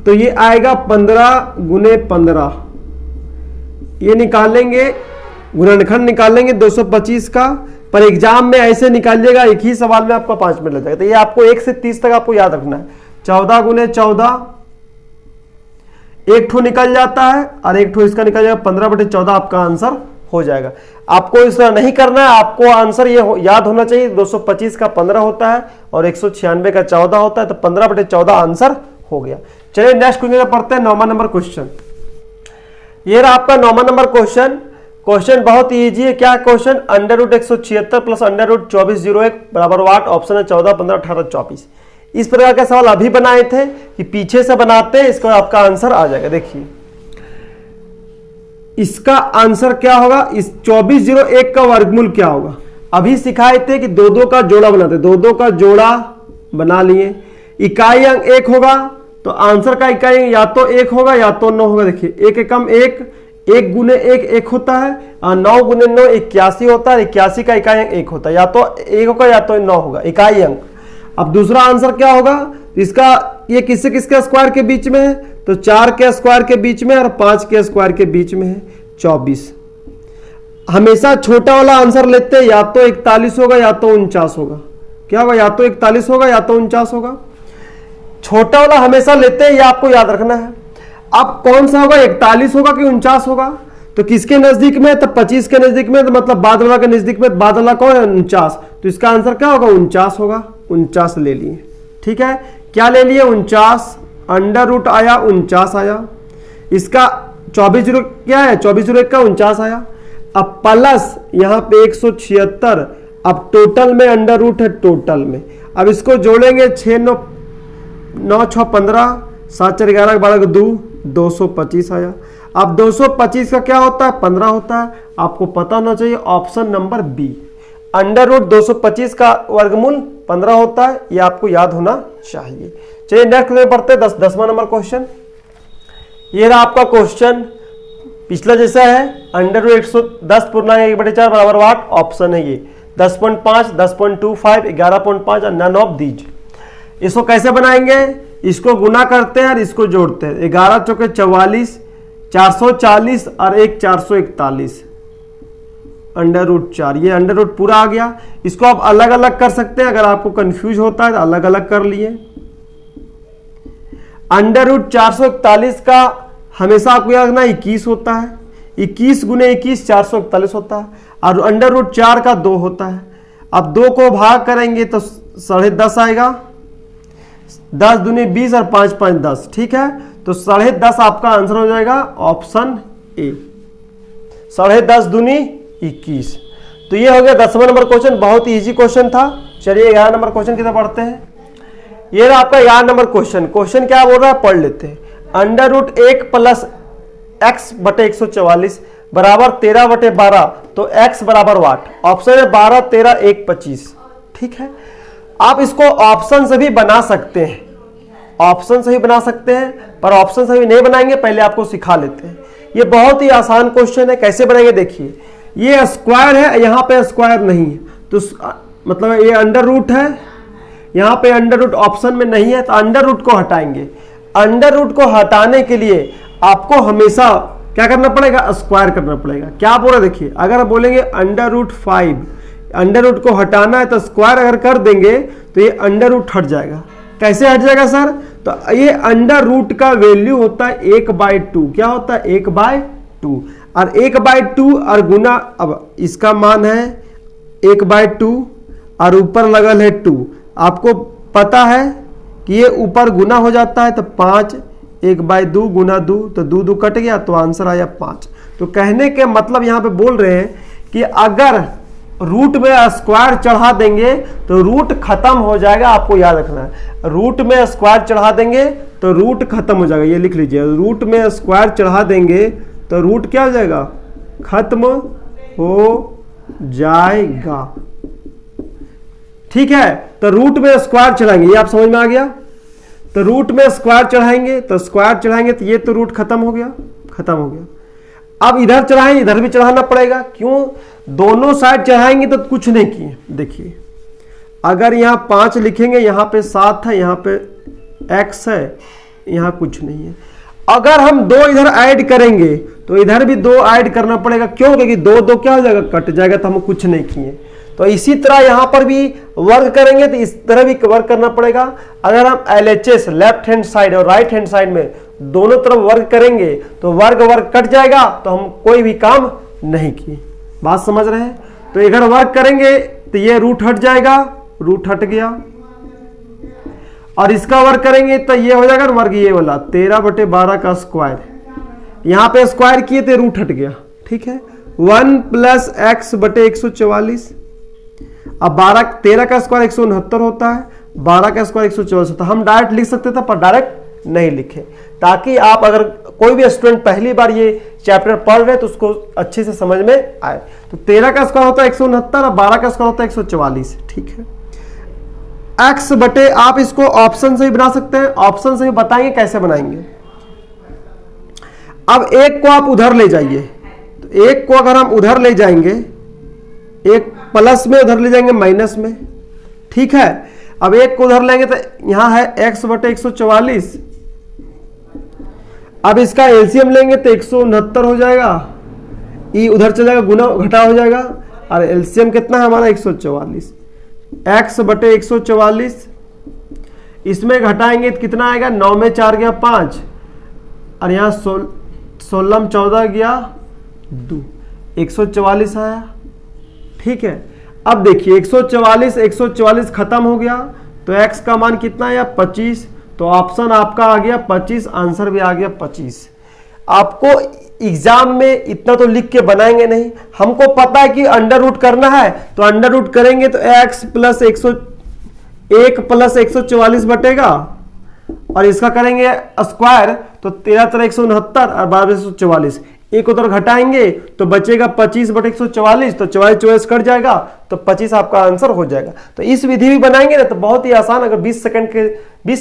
तो ये आएगा 15 गुने 15, ये निकालेंगे, गुणनखंड निकालेंगे 225 का, पर एग्जाम में ऐसे निकालिएगा, एक ही सवाल में आपका 5 मिनट लग जाएगा। तो ये आपको 1 से 30 तक आपको याद रखना है। 14 गुने 14, एक ठो निकल जाता है और एक ठो इसका निकल जाएगा, 15/14 आपका आंसर हो जाएगा। आपको इस तरह नहीं करना है, आपको आंसर ये याद होना चाहिए, 225 का 15 होता है और 196 का 14 होता है, तो 15/14 आंसर हो गया। चलिए नेक्स्ट क्वेश्चन पढ़ते हैं, 9वां नंबर क्वेश्चन। ये रहा आपका 9वां नंबर क्वेश्चन। क्वेश्चन बहुत इजी है। क्या question, under root 176 plus under root 2401 बराबर वाट। ऑप्शन है 14 15 18 24। इस प्रकार का सवाल अभी बनाए थे कि पीछे से बनाते हैं, इसका आपका आंसर आ जाएगा। देखिए इसका आंसर क्या होगा, इस 2401 का वर्गमूल क्या होगा। अभी सिखाए थे कि 2 2 का जोड़ा बनाते, 2 2 का जोड़ा बना लिए। इकाई अंक 1 होगा तो आंसर का इकाई या तो 1 होगा या तो 9 होगा। देखिए 1 एकम 1, 1 गुने 1 1 होता है, और 9 गुने 9 81 होता है। 81 का इकाई अंक 1 होता है, या तो 1 होगा या तो 9 होगा इकाई अंक। अब दूसरा आंसर क्या होगा, इसका ये किससे किसके स्क्वायर के बीच में है, तो 4 के स्क्वायर के बीच में और 5 के स्क्वायर के बीच में है 24। हमेशा छोटा वाला आंसर लेते हैं, या तो 41 होगा या तो 49 होगा। क्या होगा, या तो 41 होगा या तो 49 होगा। छोटा वाला हमेशा लेते हैं, ये आपको याद रखना है। अब कौन सा होगा, 41 होगा कि 49 होगा, तो किसके नजदीक में, तो 25 के नजदीक में, तो मतलब बाद वाला के नजदीक में, बाद वाला कौन है 49, तो इसका आंसर क्या होगा 49 होगा। 49 ले लिए, ठीक है। क्या ले लिए 49, अंडर रूट आया 49 आया, इसका 24 क्या है 24 का 49 आया। अब प्लस यहाँ पे 176, अब टोटल में अंडर रूट है टोटल में। अब इसको जोड़ेंगे 6 9 6 15 7 4 11 12 2 225 आया। अब 225 का क्या होता है 15 होता है। आपको पता होना चाहिए option number B, under root 225 का वर्गमूल 15 होता है, ये आपको याद होना चाहिए। चलिए नेक्स्ट में पढ़ते हैं 10वां नंबर क्वेश्चन। ये रहा आपका क्वेश्चन, पिछला जैसा है, अंडर रूट 110.1/4 बराबर वाट। ऑप्शन है ये 10.5 10.25 11.5 और नन ऑफ दीज। इसको कैसे बनाएंगे, इसको गुना करते हैं और इसको जोड़ते हैं। 11 चौके 44, 440 और 1 441 अंडर रूट 4, ये अंडर रूट पूरा आ गया। इसको आप अलग अलग कर सकते हैं, अगर आपको कंफ्यूज होता है तो अलग अलग कर लिए। अंडर रूट 441 का हमेशा आपको याद रखना 21 होता है, 21 गुने 21 441 होता है, और अंडर रूट 4 का 2 होता है। अब 2 को भाग करेंगे तो 10.5 आएगा, 10 दूनी 20 और 5 5 10, ठीक है। तो 10.5 आपका आंसर हो जाएगा ऑप्शन ए, 10.5 दूनी 21। तो ये हो गया 10वां नंबर क्वेश्चन, बहुत इजी क्वेश्चन था। चलिए 11 नंबर क्वेश्चन की तरफ पढ़ते हैं। ये रहा आपका 11 नंबर क्वेश्चन। क्वेश्चन क्या बोल रहा है पढ़ लेते हैं। अंडर रूट 1 प्लस x बटे 144 बराबर 13/12, तो x बराबर वाट। ऑप्शन है 12 13 1 25, ठीक है। आप इसको ऑप्शन से भी बना सकते हैं, ऑप्शन से भी बना सकते हैं, पर ऑप्शन से भी नहीं बनाएंगे, पहले आपको सिखा लेते हैं। ये बहुत ही आसान क्वेश्चन है, कैसे बनाएंगे देखिए। ये स्क्वायर है, यहां पे स्क्वायर नहीं है, तो मतलब ये अंडर रूट है, यहां पे अंडर रूट ऑप्शन में नहीं है, तो अंडर रूट को हटाएंगे। अंडर रूट को हटाने के लिए आपको हमेशा क्या करना पड़ेगा, स्क्वायर करना पड़ेगा। क्या बोला देखिए, अगर आप बोलेंगे अंडर रूट 5, अंडर रूट को हटाना है तो स्क्वायर अगर कर देंगे तो ये अंडर रूट हट जाएगा। कैसे हट जाएगा सर, तो ये अंडर रूट का वैल्यू होता है 1/2। क्या होता है, 1/2, और 1/2 और गुना, अब इसका मान है 1/2 और ऊपर लगल है 2। आपको पता है कि ये ऊपर गुना हो जाता है, तो 5 1/2 गुना 2, तो 2 2 कट गया, तो आंसर आया 5। तो कहने के मतलब यहाँ पे बोल रहे हैं कि अगर रूट में स्क्वायर चढ़ा देंगे तो रूट खत्म हो जाएगा। आपको याद रखना है, रूट में स्क्वायर चढ़ा देंगे तो रूट खत्म हो जाएगा। ये लिख लीजिए, रूट में स्क्वायर चढ़ा देंगे तो रूट क्या हो जाएगा, खत्म हो जाएगा। ठीक है, तो रूट में स्क्वायर चढ़ाएंगे, ये आप समझ में आ गया। तो रूट में स्क्वायर चढ़ाएंगे तो स्क्वायर चढ़ाएंगे तो ये तो रूट खत्म हो गया, खत्म हो गया। अब इधर चढ़ाएं, इधर भी चढ़ाना पड़ेगा। क्यों, दोनों साइड चढ़ाएंगे तो कुछ नहीं किए। देखिए, अगर यहां 5 लिखेंगे, यहां पे 7 है, यहां पे x है, यहां कुछ नहीं है। अगर हम 2 इधर ऐड करेंगे तो इधर भी 2 ऐड करना पड़ेगा। क्यों, क्योंकि 2 2 क्या हो जाएगा, कट जाएगा, तो हम कुछ नहीं किए। तो इसी तरह यहां पर भी वर्क करेंगे तो इस तरह भी वर्क करना पड़ेगा। अगर हम LHS लेफ्ट हैंड साइड और राइट हैंड साइड में दोनों तरफ वर्क करेंगे तो वर्क कट जाएगा, तो हम कोई भी काम नहीं किए। बात समझ रहे हैं। तो इधर वर्क करेंगे तो ये रूट हट जाएगा, रूट हट गया, और इसका वर्क करेंगे तो ये हो जाएगा वर्ग, ये वाला 13/12 का स्क्वायर। यहां पे स्क्वायर किए तो रूट हट गया। ठीक है, 1 + x/144। अब 13 का स्क्वायर 169 होता है, 12 का स्क्वायर 144 होता है। हम डायरेक्ट लिख सकते थे पर डायरेक्ट नहीं लिखे, ताकि आप अगर कोई भी स्टूडेंट पहली बार ये चैप्टर पढ़ रहे तो उसको अच्छे से समझ में आए। तो 13 का स्क्वायर होता है 169 और 12 का स्क्वायर होता है 144। ठीक है, x बटे, आप इसको ऑप्शन से ही बना सकते हैं, ऑप्शन से ही बताएंगे कैसे बनाएंगे। अब एक को आप उधर ले जाइए, तो एक को अगर हम उधर ले जाएंगे, एक प्लस में, उधर ले जाएंगे माइनस में। ठीक है, अब एक को उधर लेंगे तो यहां है x/144। अब इसका एलसीएम लेंगे तो 169 हो जाएगा, ई उधर चल जाएगा, गुना घटा हो जाएगा, और एलसीएम कितना है हमारा 144। x/144 इसमें घटाएंगे तो कितना आएगा, 9 में 4 गया 5, और यहाँ 16 में 14 गया 2, 144 आया। ठीक है, अब देखिए 144 खत्म हो गया, तो x का मान कितना आया 25। तो ऑप्शन आपका आ गया 25, आंसर भी आ गया 25। आपको एग्जाम में इतना तो लिख के बनाएंगे नहीं, हमको पता है कि अंडर रूट करना है, तो अंडर रूट करेंगे तो x + 1 + 144 बटेगा, और इसका करेंगे स्क्वायर तो 13 169 और 12 144। एक उधर घटाएंगे तो बचेगा 25/144, तो 44 कट जाएगा, तो 25 आपका आंसर हो जाएगा। तो इस विधि भी बनाएंगे ना तो बहुत ही आसान, अगर 20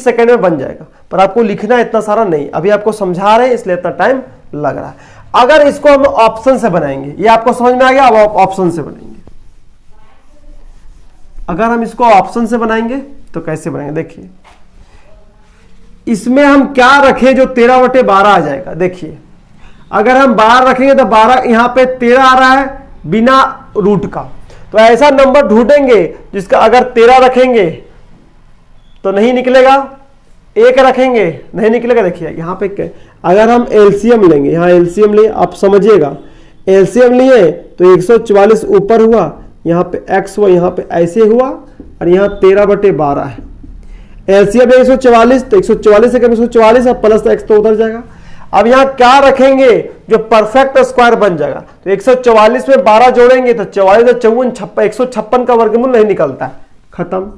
सेकंड में बन जाएगा। पर आपको लिखना इतना सारा नहीं, अभी आपको समझा रहे हैं इसलिए इतना टाइम लग रहा है। अगर इसको हम ऑप्शन से बनाएंगे, ये आपको समझ में आ गया, अब आप ऑप्शन से बनाएंगे। अगर हम इसको ऑप्शन से बनाएंगे तो कैसे बनाएंगे, देखिए इसमें हम क्या रखें जो 13/12 आ जाएगा। देखिए अगर हम 12 रखेंगे तो 12 यहां पे 13 आ रहा है बिना रूट का, तो ऐसा नंबर ढूंढेंगे जिसका अगर 13 रखेंगे तो नहीं निकलेगा, 1 रखेंगे नहीं निकलेगा। देखिए यहां पे अगर हम एलसीएम लेंगे, यहां एलसीएम लिए, आप समझिएगा, एलसीएम लिए तो 144 ऊपर हुआ, यहां पे x हुआ, यहां पे ऐसे हुआ, और यहां 13/12 है। एलसीएम 144, तो 144 से कम 144 और प्लस x तो उधर जाएगा। अब यहां क्या रखेंगे जो परफेक्ट स्क्वायर बन जाएगा, तो 144 में 12 जोड़ेंगे तो 44 और 54 156 का वर्गमूल नहीं निकलता है, खत्म।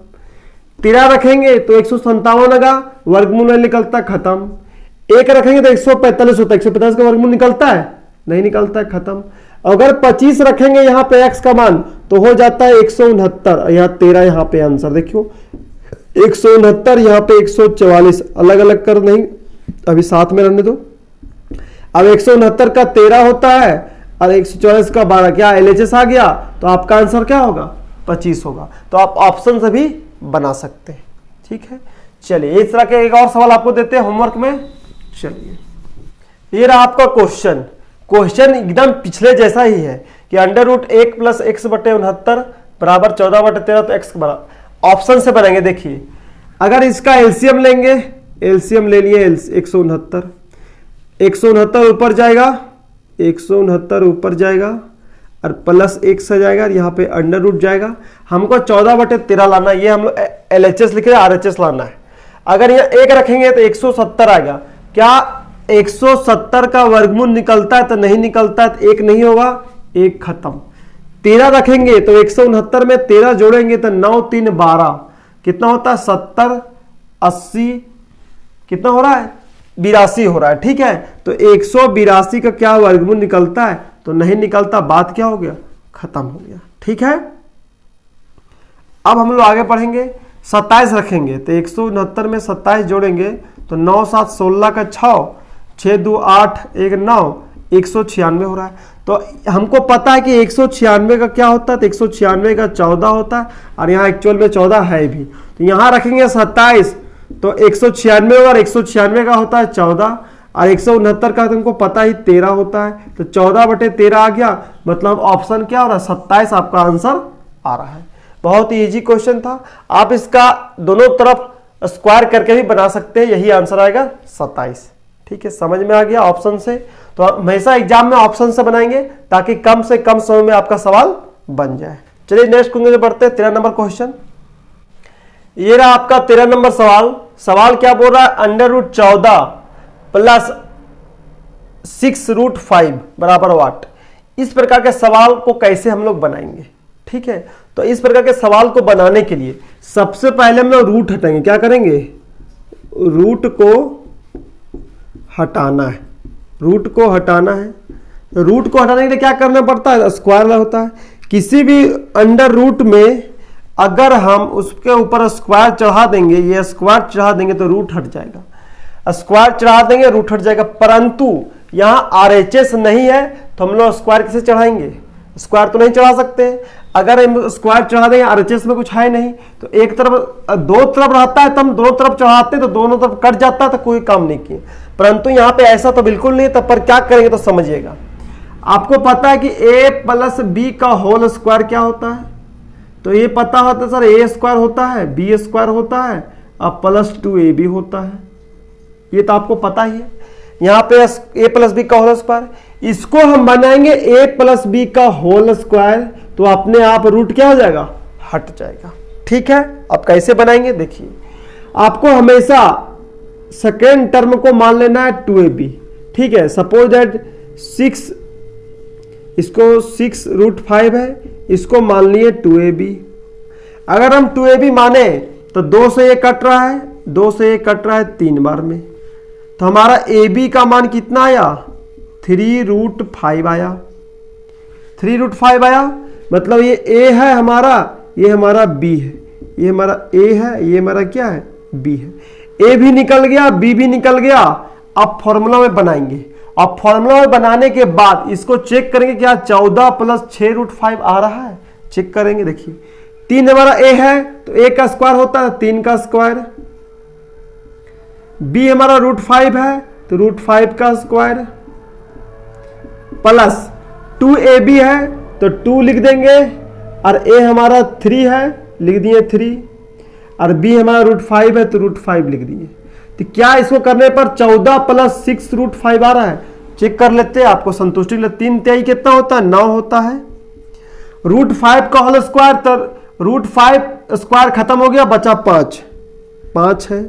13 रखेंगे तो 157 का वर्गमूल नहीं निकलता, खत्म। 1 रखेंगे तो 145 होता है, 145 का वर्गमूल निकलता है, नहीं निकलता है, खत्म। अगर 25 रखेंगे यहाँ पे x का मान तो हो जाता है 169, यहाँ 13, यहाँ पे आंसर देखियो 169, यहाँ पे 144, अलग अलग कर नहीं, अभी साथ में रहने दो। अब 169 का 13 होता है और 144 का 12 क्या LHS आ गया, तो आपका आंसर क्या होगा 25 होगा। तो आप ऑप्शन से भी बना सकते हैं। ठीक है, चलिए इस तरह के एक और सवाल आपको देते हैं होमवर्क में। चलिए ये रहा आपका क्वेश्चन। क्वेश्चन एकदम पिछले जैसा ही है कि √1 + x/69 बराबर 14/13, तो x बराबर ऑप्शन से बनाएंगे। देखिए अगर इसका एलसीएम लेंगे, एलसीएम ले लिए 169, 169 ऊपर जाएगा, 169 ऊपर जाएगा और प्लस x आ जाएगा और यहाँ पे √ जाएगा। हमको 14/13 लाना है, ये हम लोग LHS लिखे RHS लाना है। अगर यहाँ 1 रखेंगे तो 170 आएगा। क्या 170 का वर्गमूल निकलता है? तो नहीं निकलता है, तो 1 नहीं होगा, 1 खत्म। 13 रखेंगे तो 169 में 13 जोड़ेंगे तो 9 3 12 कितना होता है 70 80 कितना हो रहा है 82 हो रहा है। ठीक है, तो 182 का क्या वर्गमूल निकलता है? तो नहीं निकलता, बात क्या हो गया, खत्म हो गया। ठीक है, अब हम लोग आगे पढ़ेंगे। 27 रखेंगे तो 169 में 27 जोड़ेंगे तो 9 7 16 का 6 6 2 8 1 9 196 हो रहा है। तो हमको पता है कि 196 का क्या होता है, तो 196 का 14 होता है और यहाँ एक्चुअल में 14 है भी। तो यहाँ रखेंगे 27 तो 196 होगा और 196 का होता है 14 और 169 का तुमको पता ही 13 होता है, तो 14/13 आ गया। मतलब ऑप्शन क्या हो रहा है 27 आपका आंसर आ रहा है। बहुत ही इजी क्वेश्चन था, आप इसका दोनों तरफ स्क्वायर करके भी बना सकते हैं, यही आंसर आएगा 27। ठीक है, समझ में आ गया ऑप्शन से। तो हमेशा एग्जाम में ऑप्शन से बनाएंगे ताकि कम से कम समय में आपका सवाल बन जाए। चलिए नेक्स्ट क्वेश्चन बढ़ते हैं, 13 नंबर क्वेश्चन। ये रहा आपका 13 नंबर सवाल। सवाल क्या बोल रहा है, √14 + 6√5 बराबर वाट। इस प्रकार के सवाल को कैसे हम लोग बनाएंगे? ठीक है, तो इस प्रकार के सवाल को बनाने के लिए सबसे पहले हम लोग रूट हटाएंगे। क्या करेंगे, रूट को हटाना है, रूट को हटाना है। तो रूट को हटाने के लिए क्या करना पड़ता है, स्क्वायर होता है। किसी भी √ में अगर हम उसके ऊपर स्क्वायर चढ़ा देंगे, ये स्क्वायर चढ़ा देंगे तो रूट हट जाएगा, स्क्वायर चढ़ा देंगे रूट हट जाएगा। परंतु यहाँ RHS नहीं है तो हम लोग स्क्वायर कैसे चढ़ाएंगे, स्क्वायर तो नहीं चढ़ा सकते। अगर हम स्क्वायर चढ़ा देंगे, RHS में कुछ है नहीं, तो एक तरफ दो तरफ रहता है तो हम दोनों तरफ चढ़ाते हैं तो दोनों तरफ कट जाता है तो कोई काम नहीं किए। परंतु यहाँ पे ऐसा तो बिल्कुल नहीं, तब पर क्या करेंगे तो समझिएगा। आपको पता है कि A + B का होल स्क्वायर क्या होता है, तो ये पता होता है सर A² होता है, B² होता है और +2AB होता है, ये तो आपको पता ही है। यहाँ पे A + B का होल स्क्वायर, इसको हम बनाएंगे A + B का होल स्क्वायर, तो अपने आप रूट क्या हो जाएगा, हट जाएगा। ठीक है, अब कैसे बनाएंगे देखिए। आपको हमेशा सेकेंड टर्म को मान लेना है 2AB। ठीक है, सपोज दैट 6, इसको 6√5 है, इसको मान लिए 2AB। अगर हम 2AB माने तो 2 से ये कट रहा है, 2 से ये कट रहा है 3 बार में, तो हमारा AB का मान कितना आया 3√5 आया। 3√5 आया, मतलब ये A है हमारा, ये हमारा B है, ये हमारा A है, ये हमारा क्या है B है। A भी निकल गया, B भी निकल गया। अब फॉर्मूला में बनाएंगे, अब फॉर्मूला में बनाने के बाद इसको चेक करेंगे क्या 14 + 6√5 आ रहा है, चेक करेंगे। देखिए 3 हमारा A है तो A का स्क्वायर होता है 3 का स्क्वायर, B हमारा √5 है तो √5 का स्क्वायर, प्लस 2AB है तो 2 लिख देंगे, और A हमारा 3 है लिख दिए 3, और B हमारा √5 है तो √5 लिख दिए। तो क्या इसको करने पर 14 + 6√5 आ रहा है, चेक कर लेते हैं, आपको संतुष्टि ले। 3 तिहाई कितना होता है 9 होता है। √5 का होल स्क्वायर, तो √5 स्क्वायर खत्म हो गया, बचा 5, 5 है।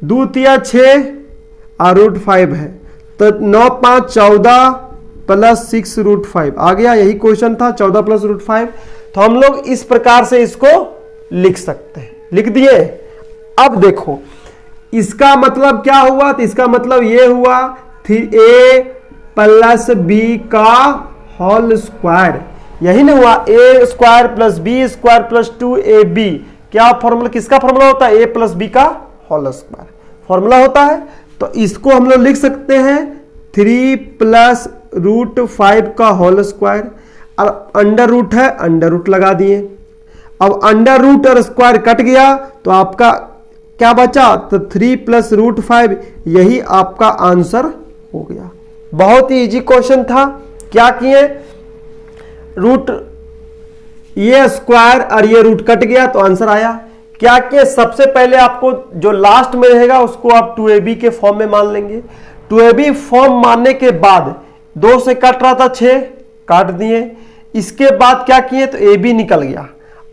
2 तिया 6 और √5 है, तो 9 5 14 + 6√5 आ गया। यही क्वेश्चन था, 14 + √5। तो हम लोग इस प्रकार से इसको लिख सकते हैं, लिख दिए। अब देखो इसका मतलब क्या हुआ, तो इसका मतलब ये हुआ A + B का होल स्क्वायर, यही नहीं हुआ A² + B² + 2AB। क्या फॉर्मूला, किसका फॉर्मूला होता है A + B का होल स्क्वायर फॉर्मूला होता है। तो इसको हम लोग लिख सकते हैं 3 + √5 का होल स्क्वायर। अब अंडर रूट है, अंडर रूट लगा दिए। अब अंडर रूट और स्क्वायर कट गया तो आपका क्या बचा, तो 3 + √5, यही आपका आंसर हो गया। बहुत ही इजी क्वेश्चन था। क्या किए, रूट ये स्क्वायर और ये रूट कट गया तो आंसर आया। क्या किए, सबसे पहले आपको जो लास्ट में रहेगा उसको आप 2ab के फॉर्म में मान लेंगे। 2ab फॉर्म मानने के बाद 2 से कट रहा था 6, काट दिए। इसके बाद क्या किए, तो ab निकल गया।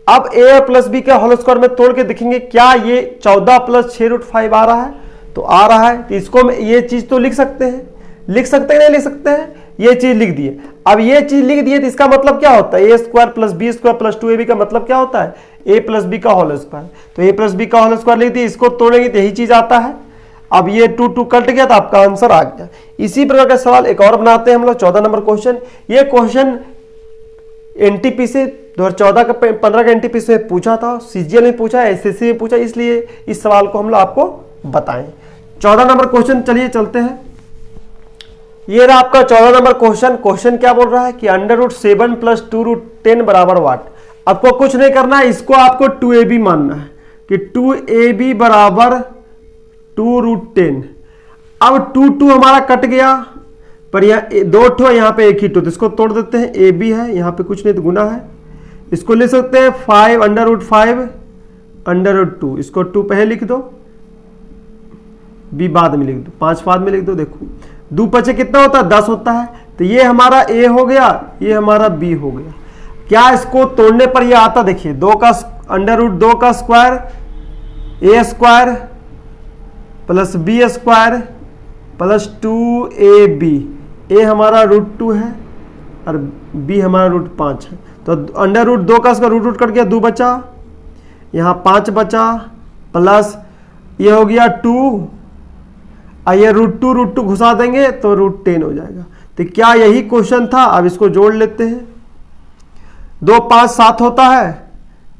अब a + b का होल स्क्वायर में तोड़ के देखेंगे क्या ये 14 + 6√5 आ रहा है, तो आ रहा है। तो इसको ये चीज तो लिख सकते हैं, लिख सकते हैं, नहीं लिख सकते हैं, ये चीज लिख दिए। अब ये चीज लिख दिए तो इसका मतलब क्या होता है, a² + b² + 2ab का मतलब क्या होता है, a + b का होल स्क्वायर। तो a + b का होल स्क्वायर लिख दिए, इसको तोड़ेंगे तो यही चीज आता है। अब ये 2 कट गया तो आपका आंसर आ गया। इसी प्रकार का सवाल एक और बनाते हैं हम लोग, 14 नंबर क्वेश्चन। ये क्वेश्चन एनटीपी से 2014 का 15 का एनटीपी से पूछा था, सीजीएल में पूछा, एसएससी में पूछा, इसलिए इस सवाल को हम लोग आपको बताएं। 14 नंबर क्वेश्चन, चलिए चलते हैं। ये रहा आपका 14 नंबर क्वेश्चन। क्वेश्चन क्या बोल रहा है कि √7 + 2√10 = वाट। आपको कुछ नहीं करना है, इसको आपको 2ab मानना है कि 2ab = 2√10। अब 2 हमारा कट गया, पर यहाँ 2 ठो, यहाँ पे 1 ही टो, तो इसको तोड़ देते हैं। ab है, यहाँ पे कुछ नहीं तो गुना है। इसको लिख सकते हैं 5 √5 √2, इसको 2 पहले लिख दो, b बाद में लिख दो, 5 बाद में लिख दो। देखो 2 पचे कितना होता है, 10 होता है। तो ये हमारा a हो गया, ये हमारा b हो गया। क्या इसको तोड़ने पर ये आता, देखिए 2 का √2 का square, a² + b² + 2ab। a हमारा √2 है और b हमारा √5 है। तो √2 का √2 कट गया, 2 बचा, यहाँ 5 बचा, प्लस ये हो गया 2, और ये √2 घुसा देंगे तो √10 हो जाएगा। तो क्या यही क्वेश्चन था। अब इसको जोड़ लेते हैं, 2 5 7 होता है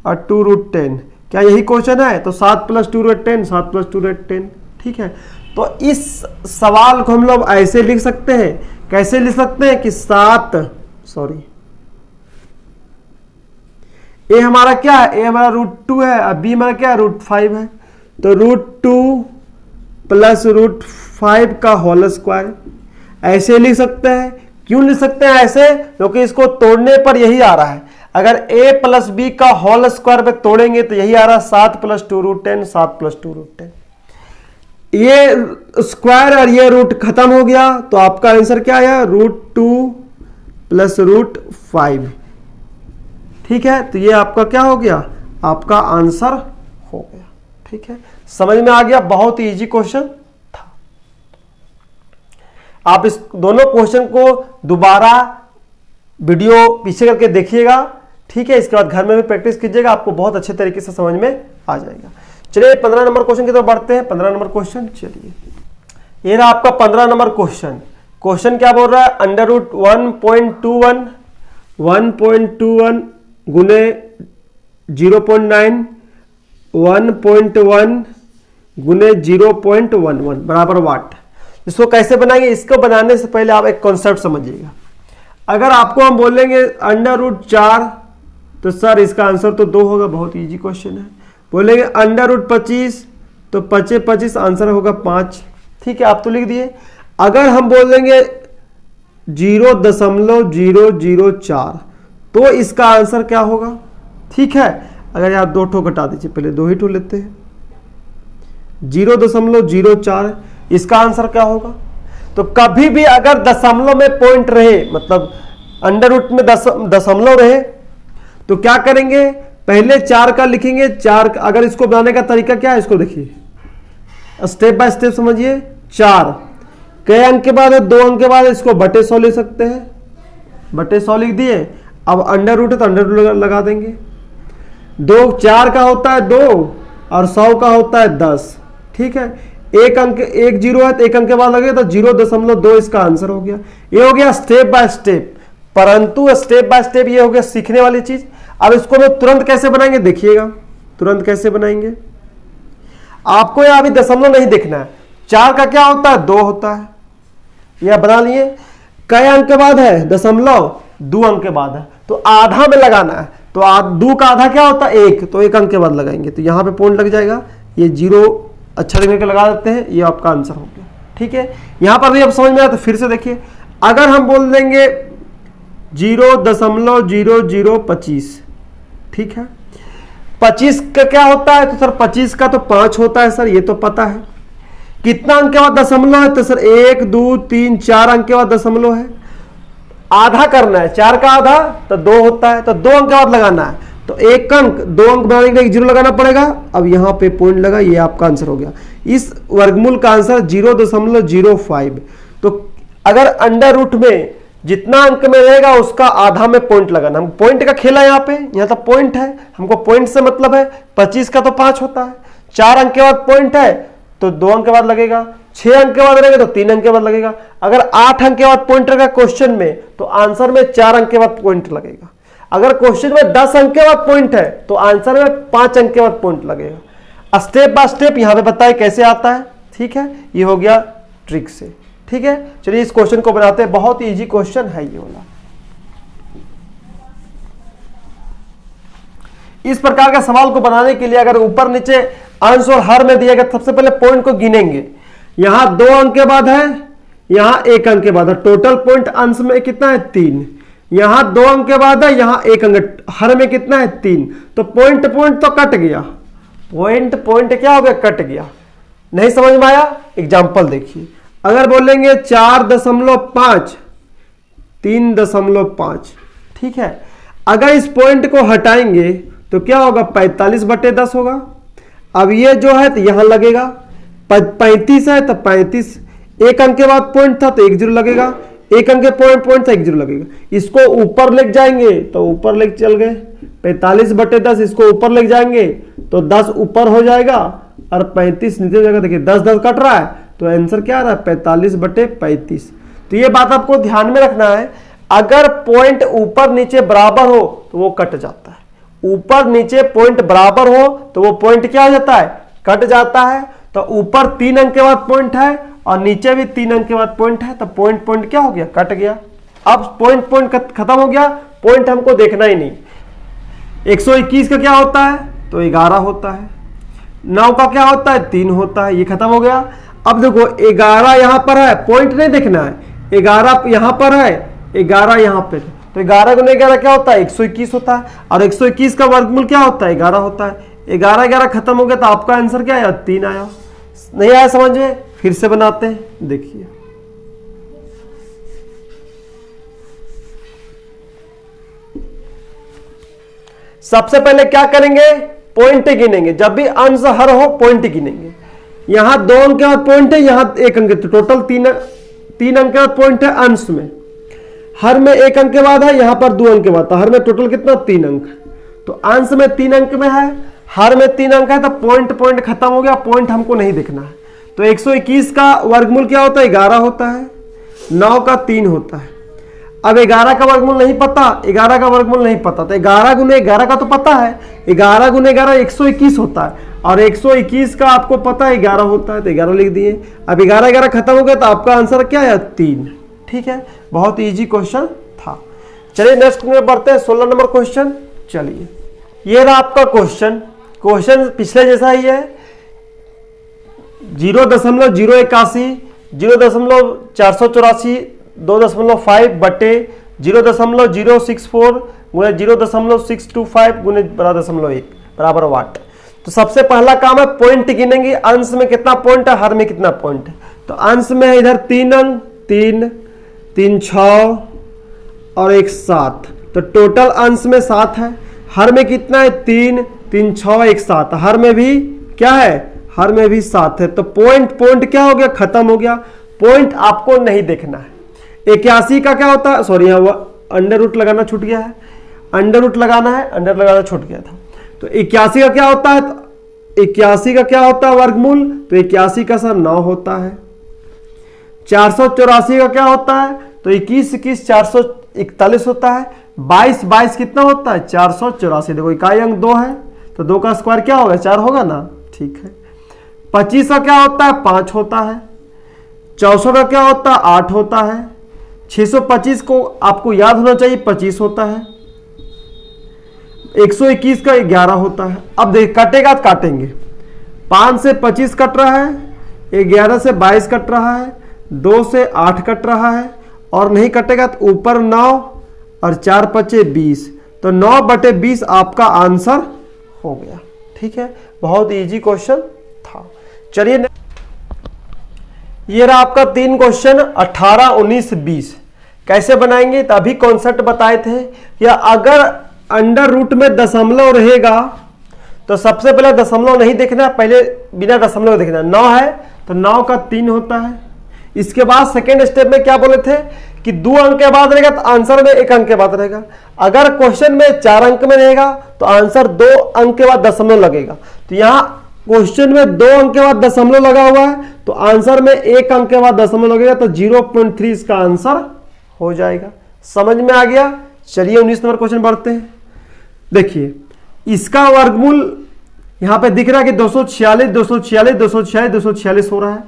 और 2√10, क्या यही क्वेश्चन है। तो 7 + 2√10, 7 + 2√10, ठीक है। तो इस सवाल को हम लोग ऐसे लिख सकते हैं, कैसे लिख सकते हैं कि a हमारा क्या है, a हमारा √2 है और b हमारा क्या है, √5 है। तो √2 + √5 का होल स्क्वायर ऐसे लिख सकते हैं। क्यों लिख सकते हैं ऐसे, क्योंकि इसको तोड़ने पर यही आ रहा है। अगर a + b का होल स्क्वायर पे तोड़ेंगे तो यही आ रहा है 7 + 2√10, 7 + 2√10। ये स्क्वायर और ये रूट खत्म हो गया तो आपका आंसर क्या आया, √2 + √5, ठीक है। तो ये आपका क्या हो गया, आपका आंसर हो गया, ठीक है। समझ में आ गया, बहुत ही इजी क्वेश्चन था। आप इस दोनों क्वेश्चन को दोबारा वीडियो पीछे करके देखिएगा, ठीक है। इसके बाद घर में भी प्रैक्टिस कीजिएगा, आपको बहुत अच्छे तरीके से समझ में आ जाएगा। चलिए 15 नंबर क्वेश्चन की तरफ बढ़ते हैं। 15 नंबर क्वेश्चन, चलिए ये रहा आपका 15 नंबर क्वेश्चन। क्वेश्चन क्या बोल रहा है, √1.21 गुने 0.9 1.1 गुने 0.11 बराबर वाट। इसको कैसे बनाएंगे, इसको बनाने से पहले आप एक कॉन्सेप्ट समझिएगा। अगर आपको हम बोलेंगे √4 तो सर इसका आंसर तो 2 होगा, बहुत इजी क्वेश्चन है। बोलेंगे √25 तो 25 आंसर होगा 5, ठीक है, आप तो लिख दिए। अगर हम बोल देंगे 0.004 तो इसका आंसर क्या होगा, ठीक है। अगर आप 2 ठो घटा दीजिए, पहले 2 ही ठो लेते हैं, 0.04, इसका आंसर क्या होगा। तो कभी भी अगर दशमलव में पॉइंट रहे, मतलब अंडर में दशमलव रहे, तो क्या करेंगे, पहले 4 का लिखेंगे। 4 अगर इसको बनाने का तरीका क्या है, इसको देखिए, स्टेप बाय स्टेप समझिए। 4 कई अंक के बाद है, 2 अंक के बाद, इसको /100 ले सकते हैं, /100 लिख दिए। अब अंडर रूट है तो अंडर रूट लगा देंगे। 4 का होता है 2 और 100 का होता है 10, ठीक है। 1 अंक 1 0 है तो 1 अंक के बाद लगे तो 0.2 इसका आंसर हो गया। ये हो गया स्टेप बाय स्टेप, परंतु स्टेप बाय स्टेप ये हो गया सीखने वाली चीज। अब इसको मैं तुरंत कैसे बनाएंगे, देखिएगा तुरंत कैसे बनाएंगे। आपको यहां अभी दशमलव नहीं देखना है। 4 का क्या होता है, 2 होता है, यह बना लिए। कई अंक के बाद है? दशमलव 2 अंक के बाद है, तो आधा में लगाना है। तो 2 का आधा क्या होता है? 1, तो 1 अंक के बाद लगाएंगे, तो यहाँ पे पॉइंट लग जाएगा। ये 0 अच्छा देखने के लगा देते हैं, ये आपका आंसर हो गया। ठीक है, यहाँ पर भी अब समझ में आया तो फिर से देखिए, अगर हम बोल देंगे 0.0025, ठीक है, 25 का क्या होता है? तो सर 25 का तो 5 होता है सर, ये तो पता है। कितना अंक के बाद दशमलव है? तो सर 1 2 3 4 अंक के बाद दशमलव है। आधा करना है, 4 का आधा तो 2 होता है, तो 2 अंक के बाद लगाना है, तो 1 अंक 2 अंक बनाने के लिए 0 लगाना पड़ेगा। अब यहां पे पॉइंट लगा, ये आपका आंसर हो गया। इस वर्गमूल का आंसर 0.05। तो अगर अंडर रूट में जितना अंक में रहेगा उसका आधा में पॉइंट लगाना। हम पॉइंट का खेला यहाँ पे, यहाँ तो पॉइंट है, हमको पॉइंट से मतलब है। 25 का तो 5 होता है, 4 अंक के बाद पॉइंट है तो 2 अंक के बाद लगेगा, 6 अंक के बाद रहेगा तो 3 अंक के बाद लगेगा। अगर 8 अंक के बाद पॉइंट रहेगा क्वेश्चन में, तो आंसर में 4 अंक के बाद पॉइंट लगेगा। अगर क्वेश्चन में 10 अंक के बाद पॉइंट है तो आंसर में 5 अंक के बाद पॉइंट लगेगा। स्टेप बाय स्टेप यहां पे बताए कैसे आता है। ठीक है, ये हो गया ट्रिक से। ठीक है, चलिए इस क्वेश्चन को बनाते हैं। बहुत ही इजी क्वेश्चन है ये वाला। इस प्रकार का सवाल को बनाने के लिए अगर ऊपर नीचे अंश और हर में दिया गया, सबसे पहले पॉइंट को गिनेंगे। यहां 2 अंक के बाद है, यहां 1 अंक के बाद है, टोटल पॉइंट अंश में कितना है? 3। यहां 2 अंक के बाद है, यहां 1 अंक, हर में कितना है? 3। तो पॉइंट पॉइंट तो कट गया, पॉइंट पॉइंट क्या हो गया? कट गया। नहीं समझ में आया? एग्जाम्पल देखिए, अगर बोलेंगे 4.5 3.5, ठीक है, अगर इस पॉइंट को हटाएंगे तो क्या होगा? 45/10 होगा। अब ये जो है तो यहां लगेगा, 35 है तो 35, 1 अंक के बाद पॉइंट था तो 1 0 लगेगा, 1 अंक के पॉइंट था 1 0 लगेगा। इसको ऊपर ले जाएंगे तो ऊपर ले चल गए, 45/10, इसको ऊपर ले जाएंगे तो 10 ऊपर हो जाएगा और 35 नीचे हो जाएगा। देखिए 10 10 कट रहा है, तो आंसर क्या आ रहा है? 45/35। तो ये बात आपको ध्यान में रखना है, अगर पॉइंट ऊपर नीचे बराबर हो तो वो कट जाता है। ऊपर नीचे पॉइंट बराबर हो तो वो पॉइंट क्या हो जाता है? कट जाता है। तो ऊपर 3 अंक के बाद पॉइंट है और नीचे भी 3 अंक के बाद पॉइंट है, तो पॉइंट पॉइंट क्या हो गया? कट गया। अब पॉइंट पॉइंट खत्म हो गया, पॉइंट हमको देखना ही नहीं। 121 का क्या होता है? तो 11 होता है। 9 का क्या होता है? 3 होता है। ये खत्म हो गया। अब देखो 11 यहां पर है, पॉइंट नहीं देखना है, 11 यहां पर है, 11 यहां पर, तो 11 गुने 11 क्या होता है? 121 होता है। और 121 का वर्गमूल क्या होता है? 11 होता है। 11 11 खत्म हो गया, तो आपका आंसर क्या आया? 3 आया। नहीं आया समझ में? फिर से बनाते हैं, देखिए सबसे पहले क्या करेंगे? पॉइंट गिनेंगे। जब भी अंश हर हो पॉइंट गिनेंगे। यहां 2 अंक के बाद पॉइंट है, यहां 1 अंक, तो टोटल 3 अंक के बाद पॉइंट है अंश में। हर में 1 अंक के बाद है, यहां पर 2 अंक के बाद, तो हर में टोटल कितना? 3 अंक। तो अंश में 3 अंक में है, हर में 3 अंक है, तो पॉइंट पॉइंट खत्म हो गया, पॉइंट हमको नहीं देखना है। तो 121 का वर्गमूल क्या होता है? 11 होता है। 9 का 3 होता है। अब 11 का वर्गमूल नहीं पता, 11 का वर्गमूल नहीं पता, तो 11 गुने 11 का तो पता है, 11 गुने 11 121 होता है, और 121 का आपको पता है 11 होता है, तो 11 लिख दिए। अब 11 11 खत्म हो गया, तो आपका आंसर क्या है? 3। ठीक है, बहुत इजी क्वेश्चन था। चलिए नेक्स्ट में बढ़ते हैं, 16 नंबर क्वेश्चन। चलिए ये रहा आपका क्वेश्चन। क्वेश्चन पिछले जैसा ही है, 0.081, 0.484, 2.5 बटे 0.064 गुणे 0.625 गुणे 0.1 बराबर वाट। तो सबसे पहला काम है पॉइंट गिनेंगे। अंश में कितना पॉइंट है, हर में कितना पॉइंट है। तो अंश में है इधर 3 अंक, 3 3 6 और 1 7, तो टोटल अंश में 7 है। हर में कितना है? 3 3 6 1 7, हर में भी क्या है? हर में भी 7 है। तो पॉइंट पॉइंट क्या हो गया? खत्म हो गया। पॉइंट आपको नहीं देखना है। 81 का क्या होता है? सॉरी, यहाँ अंडर रूट लगाना छूट गया है, अंडर रूट लगाना है, अंडर लगाना छूट गया था। तो 81 का क्या होता है? तो 81 का क्या होता है वर्गमूल? तो 81 का सर 9 होता है। 484 का क्या होता है? तो 21 21 441 होता है। 22 22 कितना होता है? 484। देखो इकाई अंक 2 है, तो 2 का स्क्वायर क्या होगा? 4 होगा ना। ठीक है। 25 का क्या होता है? 5 होता है। 64 का क्या होता है? 8 होता है। 625 को आपको याद होना चाहिए 25 होता है, 121 का 11 होता है। अब देख कटेगा तो काटेंगे, 5 से 25 कट रहा है, 11 से 22 कट रहा है, 2 से 8 कट रहा है, और नहीं कटेगा तो ऊपर 9 और 4 पचे 20, तो 9/20 आपका आंसर हो गया। ठीक है, बहुत इजी क्वेश्चन था। चलिए ये रहा आपका 3 क्वेश्चन 18, 19, 20 कैसे बनाएंगे। तो अभी कॉन्सेप्ट बताए थे या अगर अंडर रूट में दशमलव रहेगा तो सबसे पहले दशमलव नहीं देखना, पहले बिना दशमलव देखना। 9 है तो 9 का 3 होता है। इसके बाद सेकेंड स्टेप में क्या बोले थे कि 2 अंक के बाद रहेगा तो आंसर में 1 अंक के बाद रहेगा। अगर क्वेश्चन में 4 अंक में रहेगा तो आंसर 2 अंक के बाद दशमलव लगेगा। तो यहां क्वेश्चन में 2 अंक के बाद दशमलव लगा हुआ है तो आंसर में 1 अंक के बाद दशमलव लगेगा, तो 0.3 इसका आंसर हो जाएगा। समझ में आ गया। चलिए 19 नंबर क्वेश्चन बढ़ते हैं। देखिए इसका वर्गमूल यहां पे दिख रहा है कि 246 246 246 246 हो रहा है।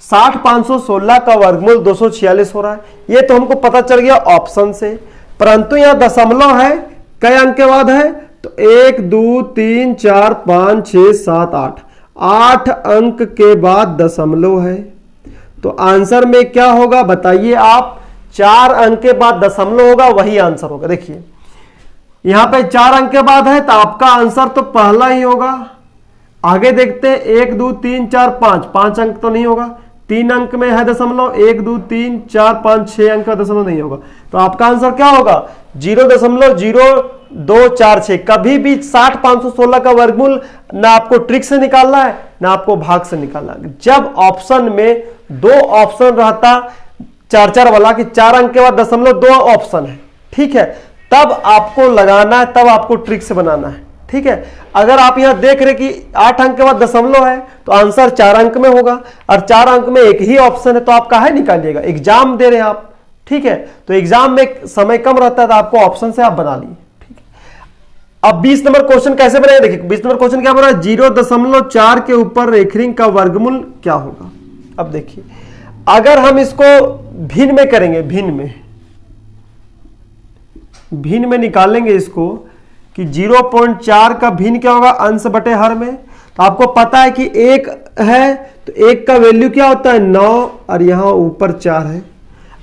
60 516 का वर्गमूल 246 हो रहा है। ये तो हमको पता चल गया ऑप्शन से, परंतु यहां दशमलव है, कई अंक के बाद है तो 1 2 3 4 5 6 7 8 अंक के बाद दशमलव है। तो आंसर में क्या होगा बताइए आप। 4 अंक के बाद दशमलव होगा, वही आंसर होगा। देखिए यहां पे 4 अंक के बाद है तो आपका आंसर तो पहला ही होगा। आगे देखते हैं 1 2 3 4 5 अंक तो नहीं होगा, 3 अंक में है दशमलव, 1 2 3 4 5 6 अंक का दशमलव नहीं होगा। तो आपका आंसर क्या होगा 0.0246। कभी भी 60 516 का वर्गमूल ना आपको ट्रिक से निकालना है ना आपको भाग से निकालना है। जब ऑप्शन में 2 ऑप्शन रहता 4 वाला कि 4 अंक के बाद दशमलव 2 ऑप्शन है, ठीक है, तब आपको लगाना है, तब आपको ट्रिक से बनाना है। ठीक है, अगर आप यहां देख रहे कि 8 अंक के बाद दशमलव है तो आंसर 4 अंक में होगा, और 4 अंक में एक ही ऑप्शन है तो आप काहे निकालिएगा। एग्जाम दे रहे हैं आप, ठीक है, तो एग्जाम में समय कम रहता है तो आपको ऑप्शन से आप बना लिए। ठीक है, अब 20 नंबर क्वेश्चन कैसे बनाए देखिए। 20 नंबर क्वेश्चन क्या बना है 0.4 के ऊपर रेखरिंग का वर्गमूल क्या होगा। अब देखिए अगर हम इसको भिन्न में करेंगे, भिन्न में निकालेंगे इसको कि 0.4 का भिन्न क्या होगा अंश बटे हर में। तो आपको पता है कि 1 है तो 1 का वैल्यू क्या होता है 9 और यहां ऊपर 4 है।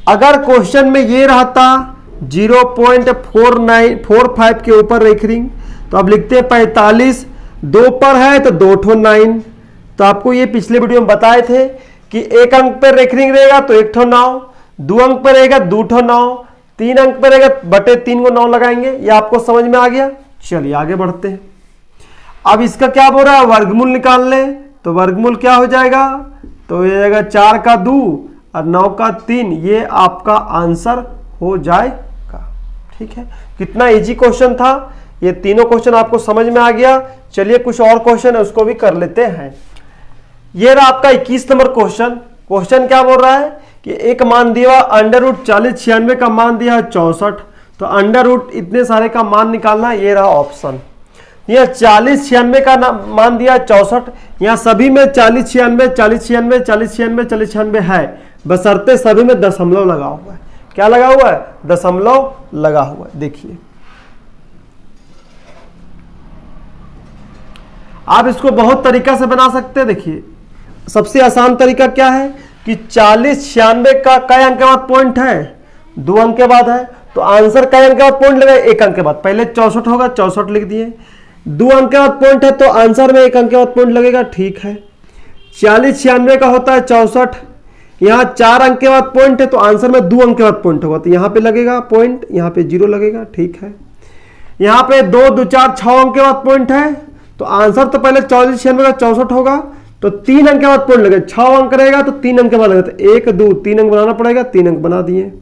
अगर क्वेश्चन में ये रहता 0.45 के ऊपर रेखरिंग तो अब लिखते हैं 45, 2 पर है तो 2 ठो 9। तो आपको ये पिछले वीडियो में बताए थे कि 1 अंक पर रेखरिंग रहेगा तो 1 ठो 9, 2 अंक पर रहेगा 2 ठो 9, 3 अंक पर रहेगा बटे 3 को 9 लगाएंगे। ये आपको समझ में आ गया। चलिए आगे बढ़ते हैं। अब इसका क्या बोल रहा है वर्गमूल निकाल ले, तो वर्गमूल क्या हो जाएगा तो ये जाएगा 4 का 2 और 9 का 3, ये आपका आंसर हो जाएगा। ठीक है, कितना इजी क्वेश्चन था। ये तीनों क्वेश्चन आपको समझ में आ गया। चलिए कुछ और क्वेश्चन है उसको भी कर लेते हैं। ये रहा आपका 21 नंबर क्वेश्चन। क्वेश्चन क्या बोल रहा है कि एक मान दिया अंडर रूट 40 96 का मान दिया है 64, तो अंडर रूट इतने सारे का मान निकालना है। ये रहा ऑप्शन। यह 40 96 का मान दिया 64, यहाँ सभी में 40 96 40 96 40 96 40 96 है, बशर्ते सभी में दशमलव लगा हुआ है। क्या लगा हुआ है दशमलव लगा हुआ है। देखिए आप इसको बहुत तरीका से बना सकते हैं। देखिए सबसे आसान तरीका क्या है कि 40 96 का कई अंक के बाद पॉइंट है 2 अंक के बाद है, तो आंसर कई अंक के बाद पॉइंट लगा 1 अंक के बाद। पहले 64 होगा 64 लिख दिए, 2 अंक के बाद पॉइंट है तो आंसर में 1 अंक के बाद पॉइंट लगेगा। ठीक है, 40 96 का होता है 64, यहाँ 4 अंक के बाद पॉइंट है तो आंसर में 2 अंक के बाद पॉइंट होगा, तो यहाँ पे लगेगा पॉइंट, यहाँ पे 0 लगेगा। ठीक है, यहाँ पे 2 2 4 6 अंक के बाद पॉइंट है तो आंसर तो पहले 40 96 का 64 होगा, तो 3 अंक के बाद पॉइंट लगेगा। 6 अंक रहेगा तो 3 अंक के बाद लगेगा, तो 1 2 3 अंक बनाना पड़ेगा, 3 अंक बना दिए।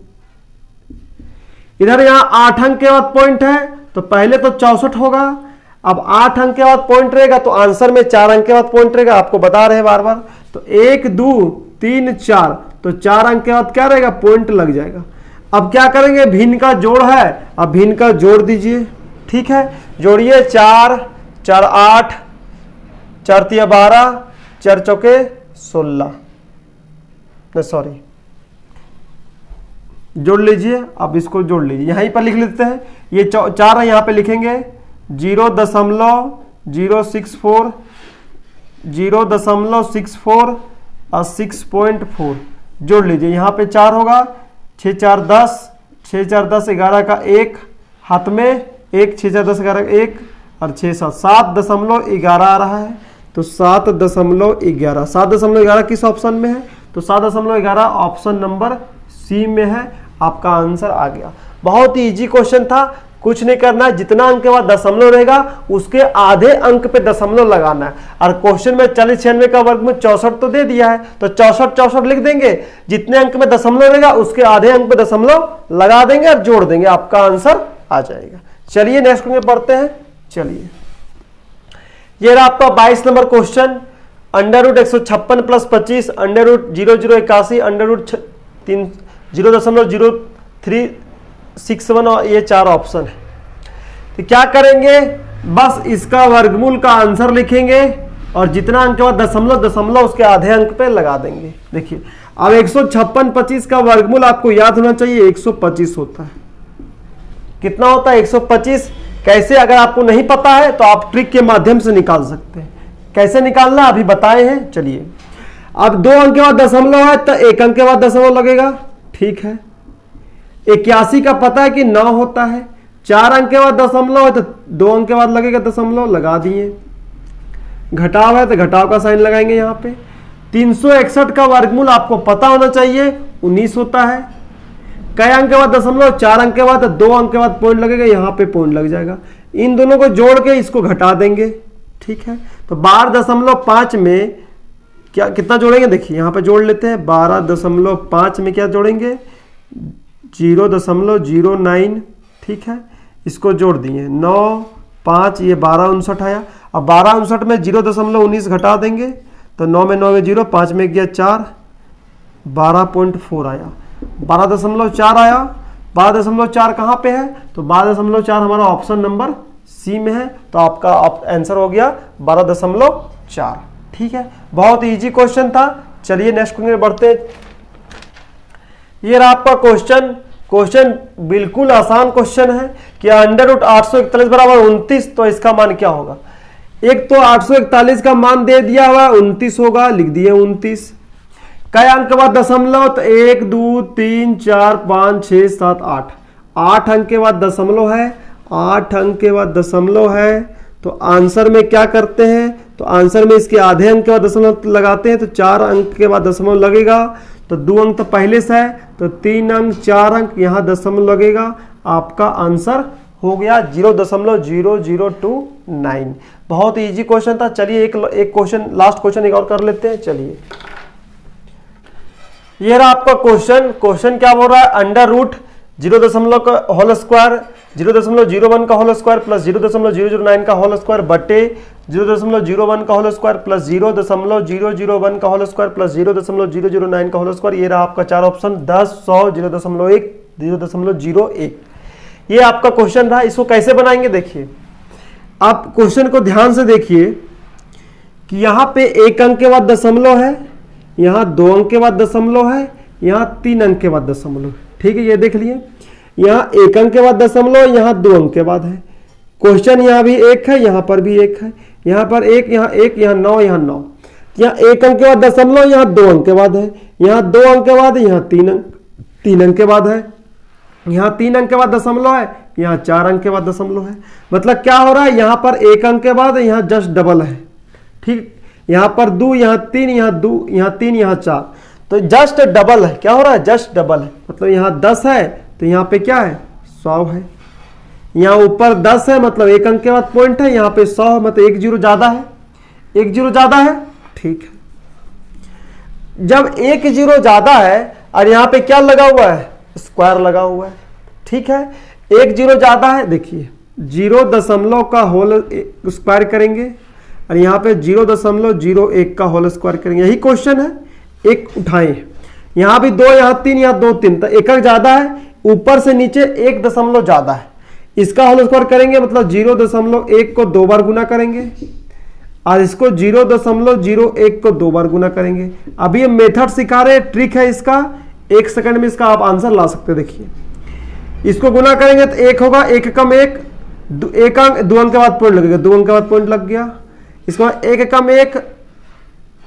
इधर यहाँ 8 अंक के बाद पॉइंट है तो पहले तो 64 होगा, अब 8 अंक के बाद पॉइंट रहेगा तो आंसर में 4 अंक के बाद पॉइंट रहेगा। आपको बता रहे हैं बार बार, तो 1 2 3 4, तो 4 अंक के बाद क्या रहेगा पॉइंट लग जाएगा। अब क्या करेंगे भिन्न का जोड़ है, अब भिन्न का जोड़ दीजिए। ठीक है, जोड़िए 4 4 8 4 3 12 4 चौके 16, सॉरी जोड़ लीजिए, अब इसको जोड़ लीजिए, यहीं पर लिख लेते हैं, ये 4 है, यहाँ पे लिखेंगे 0.064 0.64 और 6.4 जोड़ लीजिए, यहाँ पे 4 होगा, 6 4 10, 6 4 10 11 का 1 हाथ में 1, 6 4 10 11 का 1 और 6 7 7.11 आ रहा है। तो 7.11 7.11 किस ऑप्शन में है? तो 7.11 ऑप्शन नंबर सी में है। आपका आंसर आ गया। बहुत ही इजी क्वेश्चन था, कुछ नहीं करना है, जितना अंक के बाद दशमलव रहेगा उसके आधे अंक पे दशमलव लगाना है। और क्वेश्चन में 40 96 का वर्ग में 64 तो दे दिया है, तो 64 64 लिख देंगे, जितने अंक में दशमलव रहेगा उसके आधे अंक पे दशमलव लगा देंगे और जोड़ देंगे, आपका आंसर आ जाएगा। चलिए नेक्स्ट क्वेश्चन पढ़ते हैं। चलिए ये रहा आपका 22 नंबर क्वेश्चन, √156 + 25 √0081 √0.0361 और ये 4 ऑप्शन है। तो क्या करेंगे, बस इसका वर्गमूल का आंसर लिखेंगे और जितना अंक के बाद दशमलव उसके आधे अंक पे लगा देंगे। देखिए अब 156 25 का वर्गमूल आपको याद होना चाहिए 125 होता है। कितना होता है? 125। कैसे, अगर आपको नहीं पता है तो आप ट्रिक के माध्यम से निकाल सकते हैं। कैसे निकालना अभी बताए हैं। चलिए अब 2 अंक के बाद दशमलव है तो 1 अंक के बाद दशमलव लगेगा, ठीक है। 81 का पता है कि 9 होता है, 4 अंक के बाद दशमलव है तो 2 अंक के बाद लगेगा दशमलव, लगा दिए। घटाव है तो घटाव का साइन लगाएंगे यहाँ पे। 361 का वर्गमूल आपको पता होना चाहिए 19 होता है। कई अंक के बाद दशमलव? 4 अंक के बाद, 2 अंक के बाद पॉइंट लगेगा, यहाँ पे पॉइंट लग जाएगा। इन दोनों को जोड़ के इसको घटा देंगे, ठीक है। तो 12.5 में क्या कितना जोड़ेंगे, देखिए यहाँ पे जोड़ लेते हैं। 12.5 में क्या जोड़ेंगे? 0.09, ठीक है। इसको जोड़ दिए 9 5, ये 12.59 आया। अब 12.59 में 0.19 घटा देंगे तो 9 में 9 में 0, 5 में गया 4, 12.4 आया। 12.4 आया। 12.4 कहाँ पे है? तो 12.4 हमारा ऑप्शन नंबर सी में है। तो आपका आंसर हो गया 12.4, ठीक है। बहुत इजी क्वेश्चन था। चलिए नेक्स्ट क्वेश्चन बढ़ते हैं। ये रहा आपका क्वेश्चन बिल्कुल आसान क्वेश्चन है कि √841 बराबर 29, तो इसका मान क्या होगा? एक तो 841 का मान दे दिया हुआ 29 होगा, लिख दिए 29। कई अंक के बाद दशमलव? तो 1 2 3 4 5 6 7 8, 8 अंक के बाद दशमलव है, 8 अंक के बाद दशमलव है। तो आंसर में क्या करते हैं? तो आंसर में इसके आधे अंक के बाद दशमलव लगाते हैं, तो 4 अंक के बाद दशमलव लगेगा। तो 2 अंक तो पहले से है, तो 3 अंक 4 अंक यहाँ दशमलव लगेगा। आपका आंसर हो गया 0.0029। बहुत इजी क्वेश्चन था। चलिए एक क्वेश्चन, लास्ट क्वेश्चन एक और कर लेते हैं। चलिए ये रहा आपका क्वेश्चन क्या बोल रहा है? √0.0 का होल स्क्वायर 0.01 का होल स्क्वायर प्लस 0.009 का होल स्क्वायर बटे 0.01 का होल स्क्वायर प्लस 0.001 का होल स्क्वायर प्लस 0.009 का होल स्क्वायर। ये रहा आपका 4 ऑप्शन 10 100 0.1 0.01। ये आपका क्वेश्चन रहा। इसको कैसे बनाएंगे देखिए, आप क्वेश्चन को ध्यान से देखिए कि यहाँ पे 1 अंक के बाद दशमलव है, यहाँ 2 अंक के बाद दशमलव है, यहाँ 3 अंक के बाद दशमलव है, ठीक है। ये देख लिए, यहाँ 1 अंक के बाद दशमलव, यहाँ 2 अंक के बाद है। क्वेश्चन यहाँ भी 1 है, यहाँ पर भी 1 है, यहाँ पर 1, यहाँ 1, यहाँ 9, यहाँ 9। यहाँ 1 अंक के बाद दशमलव, यहाँ 2 अंक के बाद है, यहाँ 2 अंक के बाद, यहाँ 3 अंक के बाद है, यहाँ 3 अंक के बाद दशमलव है, यहाँ 4 अंक के बाद दशमलव है। मतलब क्या हो रहा है, यहाँ पर 1 अंक के बाद यहाँ जस्ट डबल है, ठीक। यहाँ पर 2, यहाँ 3, यहाँ 2, यहाँ 3, यहाँ 4, तो जस्ट डबल है। क्या हो रहा है? जस्ट डबल है। मतलब यहाँ 10 है तो यहाँ पे क्या है? 100 है। यहाँ ऊपर 10 है मतलब 1 अंक के बाद पॉइंट है, यहाँ पे 100 है मतलब 1 जीरो ज्यादा है, 1 जीरो ज्यादा है, ठीक है। जब 1 जीरो ज्यादा है और यहाँ पे क्या लगा हुआ है? स्क्वायर लगा हुआ है, ठीक है। 1 जीरो ज्यादा है, देखिए 0.0 का होल स्क्वायर करेंगे और यहाँ पे 0.01 का होल स्क्वायर करेंगे। यही क्वेश्चन है, एक उठाएं। यहाँ भी 2, यहाँ 3, यहाँ 2 3, तो 1 ज्यादा है, ऊपर से नीचे 1 दशमलव ज्यादा है। इसका होल स्क्वायर करेंगे मतलब 0.1 को 2 बार गुना करेंगे और इसको 0.01 को 2 बार गुना करेंगे। अभी ये मेथड सिखा रहे हैं, ट्रिक है इसका। 1 सेकंड में इसका आप आंसर ला सकते हैं। देखिए इसको गुना करेंगे तो 1 होगा, 1 कम 1, 1 अंक, 2 अंक के बाद पॉइंट लगेगा, 2 अंक के बाद पॉइंट लग गया। इसको 1 कम 1,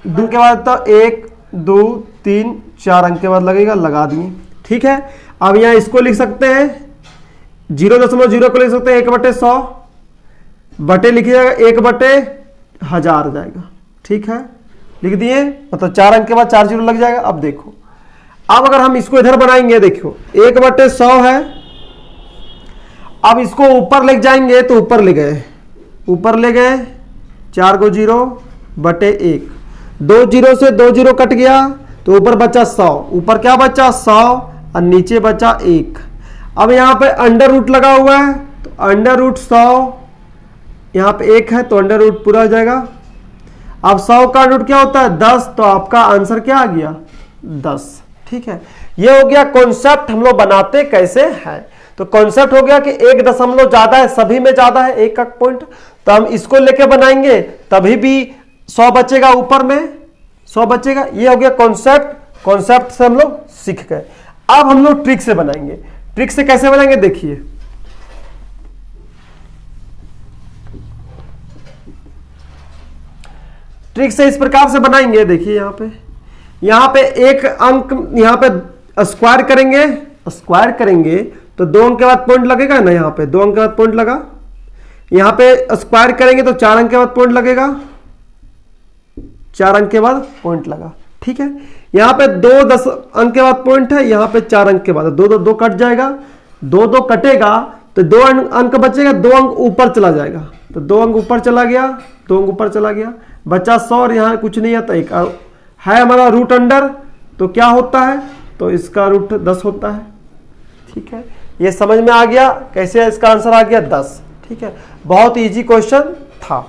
2 के बाद तो 1 2 3 4 अंक के बाद लगेगा, लगा दिए। ठीक है, अब यहाँ इसको लिख सकते हैं 0.0 को लिख सकते हैं 1/100, बटे लिखिएगा 1/1000 जाएगा। ठीक है, लिख दिए, मतलब 4 अंक के बाद 4 0 लग जाएगा। अब देखो, अब अगर हम इसको इधर बनाएंगे, देखो 1/100 है, अब इसको ऊपर ले जाएंगे तो ऊपर ले गए, 4 को 0 बटे 1, 2 0 से 2 0 कट गया तो ऊपर बचा 100, ऊपर क्या बचा 100 और नीचे बचा 1। अब यहाँ पे अंडर रूट लगा हुआ है तो अंडर रूट 100, यहाँ पे 1 है तो अंडर रूट पूरा हो जाएगा। अब 100 का रूट क्या होता है 10, तो आपका आंसर क्या आ गया 10। ठीक है, ये हो गया कॉन्सेप्ट हम लोग बनाते कैसे हैं। तो कॉन्सेप्ट हो गया कि 1 दशमलव ज्यादा है, सभी में ज्यादा है 1 का पॉइंट, तो हम इसको लेके बनाएंगे तभी भी 100 बचेगा, ऊपर में 100 बचेगा। ये हो गया कॉन्सेप्ट, कॉन्सेप्ट से हम लोग सीख गए। अब हम लोग ट्रिक से बनाएंगे। ट्रिक से कैसे बनाएंगे देखिए, ट्रिक से इस प्रकार से बनाएंगे। देखिए यहाँ पे एक अंक, यहाँ पे स्क्वायर करेंगे तो 2 अंक के बाद पॉइंट लगेगा ना, यहाँ पे 2 अंक के बाद पॉइंट लगा, यहाँ पे स्क्वायर करेंगे तो 4 अंक के बाद पॉइंट लगेगा, 4 अंक के बाद पॉइंट लगा। ठीक है, यहाँ पे 2 10 अंक के बाद पॉइंट है, यहाँ पे 4 अंक के बाद 2 2 2 कट जाएगा, 2 2 कटेगा तो 2 अंक बचेगा, 2 अंक ऊपर चला जाएगा, तो 2 अंक ऊपर चला गया, 2 अंक ऊपर चला गया, बचा 100 और यहाँ कुछ नहीं आता, एक है हमारा रूट अंडर, तो क्या होता है, तो इसका रूट 10 होता है। ठीक है, ये समझ में आ गया कैसे इसका आंसर आ गया 10। ठीक है, बहुत इजी क्वेश्चन था।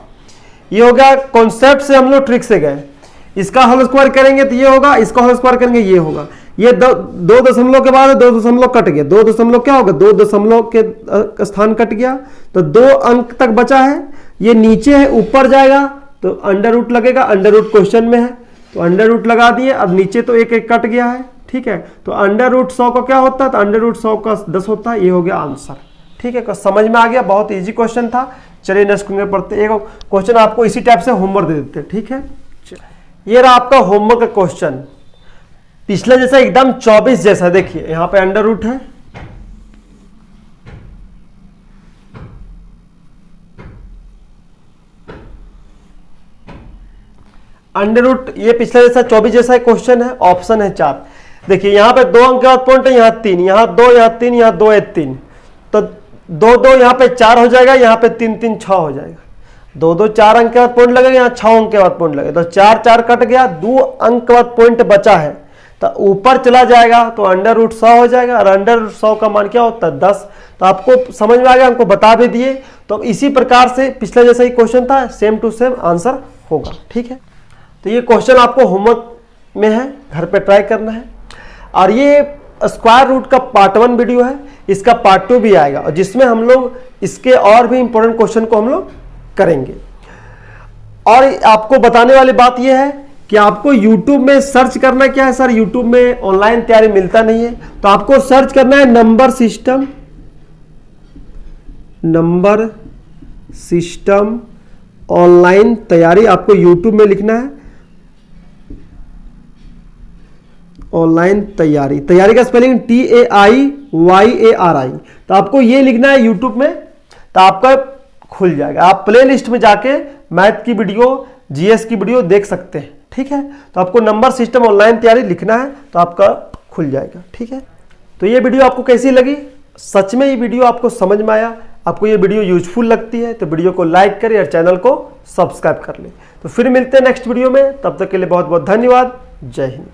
ये हो गया कॉन्सेप्ट से हम लोग ट्रिक से गए। इसका होल स्क्वायर करेंगे तो ये होगा, इसका होल स्क्वायर करेंगे ये होगा। ये 2 दशमलव के बाद 2 दशमलव कट गया, 2 दशमलव क्या होगा, 2 दशमलव के स्थान कट गया तो 2 अंक तक बचा है। ये नीचे है, ऊपर जाएगा तो अंडर रूट लगेगा, अंडर रूट क्वेश्चन में है तो अंडर रूट लगा दिए। अब नीचे तो 1 1 कट गया है। ठीक है, तो अंडर रूट 100 का क्या होता है, तो अंडर रूट 100 का 10 होता है। ये हो गया आंसर। ठीक है, समझ में आ गया, बहुत इजी क्वेश्चन था। चलिए नेक्स्ट क्वेश्चन पढ़ते, एक क्वेश्चन आपको इसी टाइप से होमवर्क दे देते हैं। ठीक है, ये रहा आपका होमवर्क का क्वेश्चन, पिछला जैसा एकदम 24 जैसा। देखिए यहाँ पे अंडर रूट है, अंडर रूट, ये पिछला जैसा 24 जैसा क्वेश्चन है। ऑप्शन है 4। देखिए यहाँ पे 2 अंक के बाद पॉइंट है, यहाँ 3, यहाँ 2, यहाँ 3, यहाँ 2 है 3, तो 2 2 यहाँ पे 4 हो जाएगा, यहाँ पे 3 3 6 हो जाएगा। 2 2 4 अंक के बाद पॉइंट लगेगा, यहाँ 6 अंक के बाद पॉइंट लगेगा, तो 4 4 कट गया, 2 अंक के बाद पॉइंट बचा है तो ऊपर चला जाएगा तो अंडर रूट 100 हो जाएगा, और अंडर रूट 100 का मान क्या होता है 10। तो आपको समझ में आ गया, हमको बता भी दिए। तो इसी प्रकार से पिछला जैसा ही क्वेश्चन था, सेम टू सेम आंसर होगा। ठीक है, तो ये क्वेश्चन आपको होमवर्क में है, घर पे ट्राई करना है। और ये स्क्वायर रूट का पार्ट 1 वीडियो है, इसका पार्ट 2 भी आएगा, और जिसमें हम लोग इसके और भी इंपॉर्टेंट क्वेश्चन को हम लोग करेंगे। और आपको बताने वाली बात यह है कि आपको YouTube में सर्च करना क्या है। सर YouTube में ऑनलाइन तैयारी मिलता नहीं है, तो आपको सर्च करना है नंबर सिस्टम ऑनलाइन तैयारी। आपको YouTube में लिखना है ऑनलाइन तैयारी, तैयारी का स्पेलिंग TAIYARI। तो आपको ये लिखना है YouTube में, तो आपका खुल जाएगा। आप प्ले लिस्ट में जाके मैथ की वीडियो, GS की वीडियो देख सकते हैं। ठीक है, तो आपको नंबर सिस्टम ऑनलाइन तैयारी लिखना है तो आपका खुल जाएगा। ठीक है, तो ये वीडियो आपको कैसी लगी? सच में ये वीडियो आपको समझ में आया, आपको ये वीडियो यूजफुल लगती है तो वीडियो को लाइक करें और चैनल को सब्सक्राइब कर लें। तो फिर मिलते हैं नेक्स्ट वीडियो में, तब तक के लिए बहुत बहुत धन्यवाद। जय हिंद।